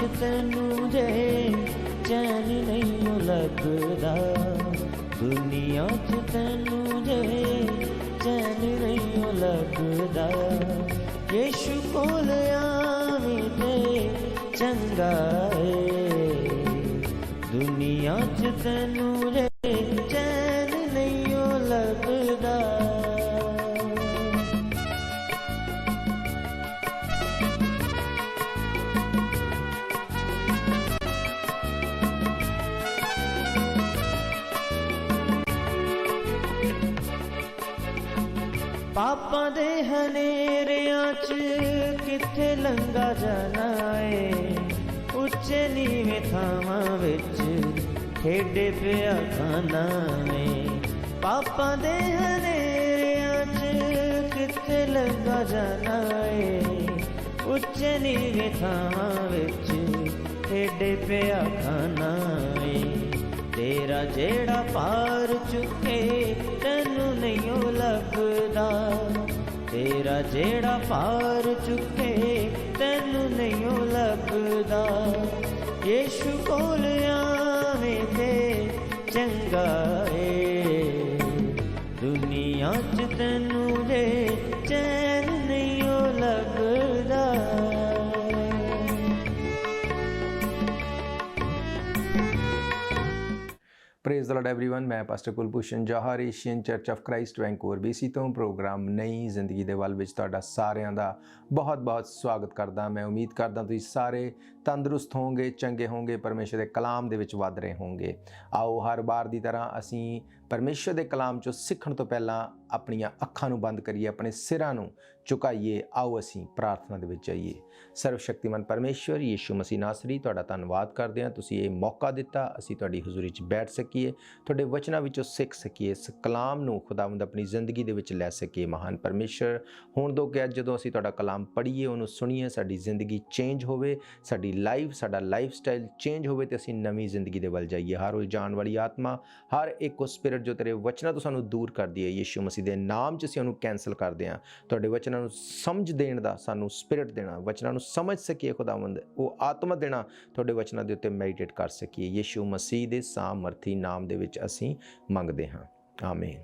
च तैनू जे चैन नहीं लगदा, दुनिया च तैनू जे चैन नहीं लगदा। यीशु कोल आवीं ते चंगा है, दुनिया च तैनू जे चैन नहीं लगदा। पापा दे हनेरियां च किथे लंघा जाना है, उच्चे नीवें थावां विच खेडे पिया खाना है। पापा दे हनेरियां च किथे लंघा जाना है, उच्चे नीवें थावां विच खेडे पिया खाना है। तेरा जेड़ा पार चुके तैनू नहीं लगदा, तेरा जेड़ा पार चुके तैनू नहीं लगदा। यीशु कोल आवें ते चंगा है, दुनिया च तैनू जे चैन नहीं लगदा। Praise the Lord everyone. मैं pastor Kulbhushan Johar Asian church of Christ Vancouver BC ਤੋਂ ਪ੍ਰੋਗਰਾਮ ਨਈ ਜ਼ਿੰਦਗੀ ਦੇ ਵੱਲ ਵਿੱਚ ਤੁਹਾਡਾ ਸਾਰਿਆਂ ਦਾ ਬਹੁਤ-ਬਹੁਤ ਸਵਾਗਤ ਕਰਦਾ। ਮੈਂ ਉਮੀਦ ਕਰਦਾ ਤੁਸੀਂ ਸਾਰੇ ਤੰਦਰੁਸਤ ਹੋਵੋਗੇ, ਚੰਗੇ ਹੋਵੋਗੇ, ਪਰਮੇਸ਼ਰ ਦੇ ਕਲਾਮ ਦੇ ਵਿੱਚ ਵਧ ਰਹੇ ਹੋਵੋਗੇ। ਆਓ ਹਰ ਵਾਰ ਦੀ ਤਰ੍ਹਾਂ ਅਸੀਂ ਪਰਮੇਸ਼ਰ ਦੇ ਕਲਾਮ ਚੋਂ ਸਿੱਖਣ ਤੋਂ ਪਹਿਲਾਂ ਆਪਣੀਆਂ ਅੱਖਾਂ ਨੂੰ ਬੰਦ ਕਰੀਏ, ਆਪਣੇ ਸਿਰਾਂ ਨੂੰ ਝੁਕਾਈਏ। ਆਓ ਅਸੀਂ ਪ੍ਰਾਰਥਨਾ ਦੇ ਵਿੱਚ ਜਾਈਏ। ਸਰਵ ਸ਼ਕਤੀਮਾਨ ਪਰਮੇਸ਼ਰ ਯੀਸ਼ੂ ਮਸੀਹ ਨਾਸਰੀ, ਤੁਹਾਡਾ ਧੰਨਵਾਦ ਕਰਦੇ ਹਾਂ, ਤੁਸੀਂ ਇਹ ਮੌਕਾ ਦਿੱਤਾ ਅਸੀਂ ਤੁਹਾਡੀ ਹਜ਼ੂਰੀ 'ਚ ਬੈਠ ਸਕੀਏ, ਤੁਹਾਡੇ ਵਚਨਾਂ ਵਿੱਚੋਂ ਸਿੱਖ ਸਕੀਏ, ਇਸ ਕਲਾਮ ਨੂੰ ਖੁਦਾਵੰਦ ਆਪਣੀ ਜ਼ਿੰਦਗੀ ਦੇ ਵਿੱਚ ਲੈ ਸਕੀਏ। ਮਹਾਨ ਪਰਮੇਸ਼ਰ, ਹੁਣ ਦੋ ਕਿ ਅੱਜ ਜਦੋਂ ਅਸੀਂ ਤੁਹਾਡਾ ਕਲਾਮ ਪੜ੍ਹੀਏ, ਉਹਨੂੰ ਸੁਣੀਏ, ਸਾਡੀ ਜ਼ਿੰਦਗੀ ਚੇਂਜ ਹੋਵੇ, ਸਾਡੀ ਲਾਈਫ, ਸਾਡਾ ਲਾਈਫ ਸਟਾਈਲ ਚੇਂਜ ਹੋਵੇ ਅਤੇ ਅਸੀਂ ਨਵੀਂ ਜ਼ਿੰਦਗੀ ਦੇ ਵੱਲ ਜਾਈਏ। ਹਰ ਉਲਝਾਉਣ ਵਾਲੀ ਆਤਮਾ, ਹਰ ਇੱਕ ਉਹ ਸਪਿਰਿਟ ਜੋ ਤੇਰੇ ਵਚਨਾਂ ਤੋਂ ਸਾਨੂੰ ਦੂਰ ਕਰਦੀ ਹੈ, ਯੀਸ਼ੂ ਮਸੀਹ ਦੇ ਨਾਮ 'ਚ ਅਸੀਂ ਉਹਨੂੰ ਕੈਂਸਲ ਕਰਦੇ ਹਾਂ। ਤੁਹਾਡੇ ਵਚਨਾਂ ਨੂੰ ਸਮਝ ਦੇਣ ਦਾ ਸਾਨੂੰ ਸਪਿਰਿਟ ਦੇਣਾ, ਵਚਨਾਂ ਨੂੰ ਸਮਝ ਸਕੀਏ ਖੁਦਾਵੰਦ, ਉਹ ਆਤਮਾ ਦੇਣਾ, ਤੁਹਾਡੇ ਵਚਨਾਂ ਦੇ ਉੱਤੇ ਮੈਡੀਟੇਟ ਕਰ ਸਕੀਏ। ਯੀਸ਼ੂ ਮਸੀਹ ਦੇ ਸਾਮਰਥੀ ਨਾਮ ਦੇ ਵਿੱਚ ਅਸੀਂ ਮੰਗਦੇ ਹਾਂ, ਆਮੀਨ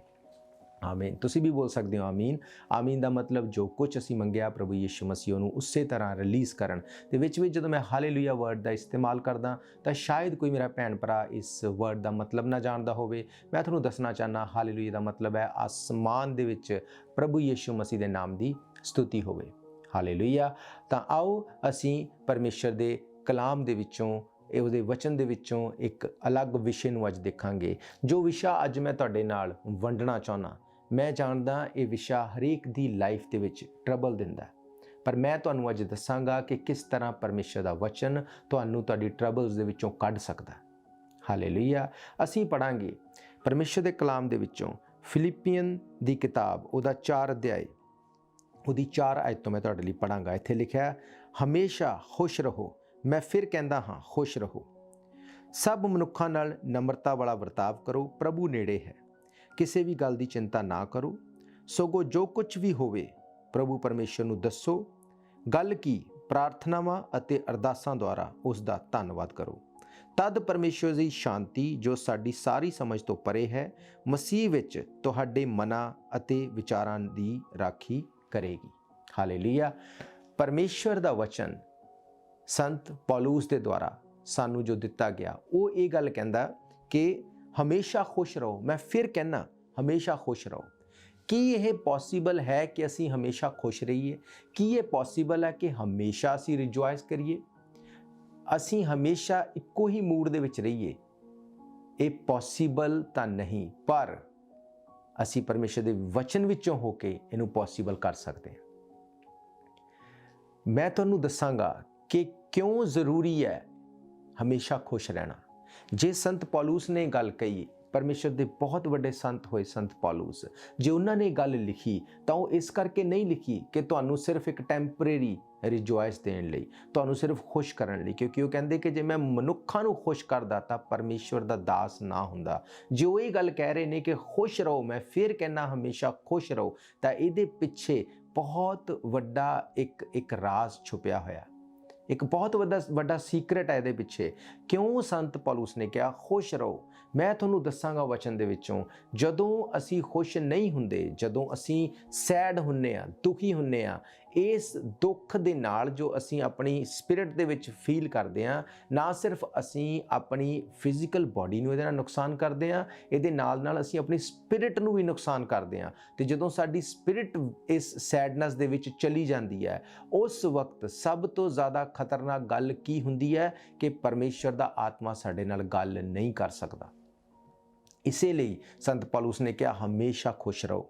ਆਮੀਨ। ਤੁਸੀਂ ਵੀ ਬੋਲ ਸਕਦੇ ਹੋ ਆਮੀਨ। ਆਮੀਨ ਦਾ ਮਤਲਬ ਜੋ ਕੁਝ ਅਸੀਂ ਮੰਗਿਆ ਪ੍ਰਭੂ ਯੀਸ਼ੂ ਮਸੀਹ ਉਹਨੂੰ ਉਸੇ ਤਰ੍ਹਾਂ ਰਿਲੀਜ਼ ਕਰਨ। ਤੇ ਵਿੱਚ ਜਦੋਂ ਮੈਂ ਹਾਲੇਲੂਇਆ ਵਰਡ ਦਾ ਇਸਤੇਮਾਲ ਕਰਦਾ ਤਾਂ ਸ਼ਾਇਦ ਕੋਈ ਮੇਰਾ ਭੈਣ ਭਰਾ ਇਸ ਵਰਡ ਦਾ ਮਤਲਬ ਨਾ ਜਾਣਦਾ ਹੋਵੇ। ਮੈਂ ਤੁਹਾਨੂੰ ਦੱਸਣਾ ਚਾਹੁੰਦਾ, ਹਾਲੇਲੂਇਆ ਦਾ ਮਤਲਬ ਹੈ ਆਸਮਾਨ ਦੇ ਵਿੱਚ ਪ੍ਰਭੂ ਯੀਸ਼ੂ ਮਸੀਹ ਦੇ ਨਾਮ ਦੀ ਸਤੁਤੀ ਹੋਵੇ। ਹਾਲੇਲੂਇਆ। ਤਾਂ ਆਓ ਅਸੀਂ ਪਰਮੇਸ਼ਰ ਦੇ ਕਲਾਮ ਦੇ ਵਿੱਚੋਂ, ਉਹਦੇ ਵਚਨ ਦੇ ਵਿੱਚੋਂ ਇੱਕ ਅਲੱਗ ਵਿਸ਼ੇ ਨੂੰ ਅੱਜ ਦੇਖਾਂਗੇ। ਜੋ ਵਿਸ਼ਾ ਅੱਜ ਮੈਂ ਤੁਹਾਡੇ ਨਾਲ ਵੰਡਣਾ ਚਾਹੁੰਦਾ, ਮੈਂ ਜਾਣਦਾ ਇਹ ਵਿਸ਼ਾ ਹਰੇਕ ਦੀ ਲਾਈਫ ਦੇ ਵਿੱਚ ਟਰਬਲ ਦਿੰਦਾ, ਪਰ ਮੈਂ ਤੁਹਾਨੂੰ ਅੱਜ ਦੱਸਾਂਗਾ ਕਿ ਕਿਸ ਤਰ੍ਹਾਂ ਪਰਮੇਸ਼ਰ ਦਾ ਵਚਨ ਤੁਹਾਨੂੰ ਤੁਹਾਡੀ ਟਰਬਲਸ ਦੇ ਵਿੱਚੋਂ ਕੱਢ ਸਕਦਾ। ਹਾਲੇਲੂਇਆ। ਅਸੀਂ ਪੜ੍ਹਾਂਗੇ ਪਰਮੇਸ਼ਰ ਦੇ ਕਲਾਮ ਦੇ ਵਿੱਚੋਂ ਫਿਲਿੱਪੀਅਨ ਦੀ ਕਿਤਾਬ, ਉਹਦਾ 4 ਅਧਿਆਏ, ਉਹਦੀ 4 ਆਇਤ ਤੋਂ ਮੈਂ ਤੁਹਾਡੇ ਲਈ ਪੜ੍ਹਾਂਗਾ। ਇੱਥੇ ਲਿਖਿਆ, ਹਮੇਸ਼ਾ ਖੁਸ਼ ਰਹੋ। ਮੈਂ ਫਿਰ ਕਹਿੰਦਾ ਹਾਂ, ਖੁਸ਼ ਰਹੋ। ਸਭ ਮਨੁੱਖਾਂ ਨਾਲ ਨਮਰਤਾ ਵਾਲਾ ਵਰਤਾਵ ਕਰੋ, ਪ੍ਰਭੂ ਨੇੜੇ ਹੈ। ਕਿਸੇ ਵੀ ਗੱਲ ਦੀ ਚਿੰਤਾ ਨਾ ਕਰੋ, ਸਗੋਂ ਜੋ ਕੁਝ ਵੀ ਹੋਵੇ ਪ੍ਰਭੂ ਪਰਮੇਸ਼ਰ ਨੂੰ ਦੱਸੋ। ਗੱਲ ਕੀ, ਪ੍ਰਾਰਥਨਾਵਾਂ ਅਤੇ ਅਰਦਾਸਾਂ ਦੁਆਰਾ ਉਸ ਦਾ ਧੰਨਵਾਦ ਕਰੋ। ਤਦ ਪਰਮੇਸ਼ਰ ਦੀ ਸ਼ਾਂਤੀ, ਜੋ ਸਾਡੀ ਸਾਰੀ ਸਮਝ ਤੋਂ ਪਰੇ ਹੈ, ਮਸੀਹ ਵਿੱਚ ਤੁਹਾਡੇ ਮਨਾਂ ਅਤੇ ਵਿਚਾਰਾਂ ਦੀ ਰਾਖੀ ਕਰੇਗੀ। ਹਾਲੇਲੂਇਆ। ਪਰਮੇਸ਼ਰ ਦਾ ਵਚਨ ਸੰਤ ਪੌਲੂਸ ਦੇ ਦੁਆਰਾ ਸਾਨੂੰ ਜੋ ਦਿੱਤਾ ਗਿਆ, ਉਹ ਇਹ ਗੱਲ ਕਹਿੰਦਾ ਕਿ ਹਮੇਸ਼ਾ ਖੁਸ਼ ਰਹੋ। ਮੈਂ ਫਿਰ ਕਹਿਣਾ, ਹਮੇਸ਼ਾ ਖੁਸ਼ ਰਹੋ। ਕੀ ਇਹ ਪੋਸੀਬਲ ਹੈ ਕਿ ਅਸੀਂ ਹਮੇਸ਼ਾ ਖੁਸ਼ ਰਹੀਏ? ਕੀ ਇਹ ਪੋਸੀਬਲ ਹੈ ਕਿ ਹਮੇਸ਼ਾ ਅਸੀਂ ਰਿਜੋਇਸ ਕਰੀਏ, ਅਸੀਂ ਹਮੇਸ਼ਾ ਇੱਕੋ ਹੀ ਮੂਡ ਦੇ ਵਿੱਚ ਰਹੀਏ? ਇਹ ਪੋਸੀਬਲ ਤਾਂ ਨਹੀਂ, ਪਰ ਅਸੀਂ ਪਰਮੇਸ਼ਰ ਦੇ ਵਚਨ ਵਿੱਚੋਂ ਹੋ ਕੇ ਇਹਨੂੰ ਪੋਸੀਬਲ ਕਰ ਸਕਦੇ ਹਾਂ। ਮੈਂ ਤੁਹਾਨੂੰ ਦੱਸਾਂਗਾ ਕਿ ਕਿਉਂ ਜ਼ਰੂਰੀ ਹੈ ਹਮੇਸ਼ਾ ਖੁਸ਼ ਰਹਿਣਾ। ਜੇ ਸੰਤ ਪੌਲੂਸ ਨੇ ਗੱਲ ਕਹੀ, ਪਰਮੇਸ਼ਰ ਦੇ ਬਹੁਤ ਵੱਡੇ ਸੰਤ ਹੋਏ ਸੰਤ ਪੌਲੂਸ, ਜੇ ਉਹਨਾਂ ਨੇ ਗੱਲ ਲਿਖੀ ਤਾਂ ਉਹ ਇਸ ਕਰਕੇ ਨਹੀਂ ਲਿਖੀ ਕਿ ਤੁਹਾਨੂੰ ਸਿਰਫ ਇੱਕ ਟੈਂਪਰੇਰੀ ਰਿਜੋਇਸ ਦੇਣ ਲਈ, ਤੁਹਾਨੂੰ ਸਿਰਫ ਖੁਸ਼ ਕਰਨ ਲਈ, ਕਿਉਂਕਿ ਉਹ ਕਹਿੰਦੇ ਕਿ ਜੇ ਮੈਂ ਮਨੁੱਖਾਂ ਨੂੰ ਖੁਸ਼ ਕਰਦਾ ਤਾਂ ਪਰਮੇਸ਼ਵਰ ਦਾ ਦਾਸ ਨਾ ਹੁੰਦਾ। ਜੇ ਉਹ ਇਹ ਗੱਲ ਕਹਿ ਰਹੇ ਨੇ ਕਿ ਖੁਸ਼ ਰਹੋ, ਮੈਂ ਫਿਰ ਕਹਿਣਾ ਹਮੇਸ਼ਾ ਖੁਸ਼ ਰਹੋ, ਤਾਂ ਇਹਦੇ ਪਿੱਛੇ ਬਹੁਤ ਵੱਡਾ ਇੱਕ ਰਾਜ਼ ਛੁਪਿਆ ਹੋਇਆ, ਇੱਕ ਬਹੁਤ ਵੱਡਾ ਸੀਕ੍ਰੇਟ ਹੈ ਇਹਦੇ ਪਿੱਛੇ। ਕਿਉਂ ਸੰਤ ਪੌਲੁਸ ਨੇ ਕਿਹਾ ਖੁਸ਼ ਰਹੋ? ਮੈਂ ਤੁਹਾਨੂੰ ਦੱਸਾਂਗਾ ਵਚਨ ਦੇ ਵਿੱਚੋਂ। ਜਦੋਂ ਅਸੀਂ ਖੁਸ਼ ਨਹੀਂ ਹੁੰਦੇ, ਜਦੋਂ ਅਸੀਂ ਸੈਡ ਹੁੰਨੇ ਆ, ਦੁਖੀ ਹੁੰਨੇ ਆ, ਇਸ ਦੁੱਖ ਦੇ ਨਾਲ ਜੋ ਅਸੀਂ ਆਪਣੀ ਸਪਿਰਿਟ ਦੇ ਵਿੱਚ ਫੀਲ ਕਰਦੇ ਆ, ਨਾ ਸਿਰਫ ਅਸੀਂ ਆਪਣੀ ਫਿਜ਼ੀਕਲ ਬਾਡੀ ਨੂੰ ਇਹਦੇ ਨਾਲ ਨੁਕਸਾਨ ਕਰਦੇ ਆ, ਇਹਦੇ ਨਾਲ ਅਸੀਂ ਆਪਣੀ ਸਪਿਰਿਟ ਨੂੰ ਵੀ ਨੁਕਸਾਨ ਕਰਦੇ ਆ। ਤੇ ਜਦੋਂ ਸਾਡੀ ਸਪਿਰਿਟ ਇਸ ਸੈਡਨੈਸ ਦੇ ਵਿੱਚ ਚਲੀ ਜਾਂਦੀ ਹੈ, ਉਸ ਵਕਤ ਸਭ ਤੋਂ ਜ਼ਿਆਦਾ ਖਤਰਨਾਕ ਗੱਲ ਕੀ ਹੁੰਦੀ ਹੈ ਕਿ ਪਰਮੇਸ਼ਰ ਦਾ ਆਤਮਾ ਸਾਡੇ ਨਾਲ ਗੱਲ ਨਹੀਂ ਕਰ ਸਕਦਾ। ਇਸੇ ਲਈ ਸੰਤ ਪੌਲੁਸ ਨੇ ਕਿਹਾ ਹਮੇਸ਼ਾ ਖੁਸ਼ ਰਹੋ।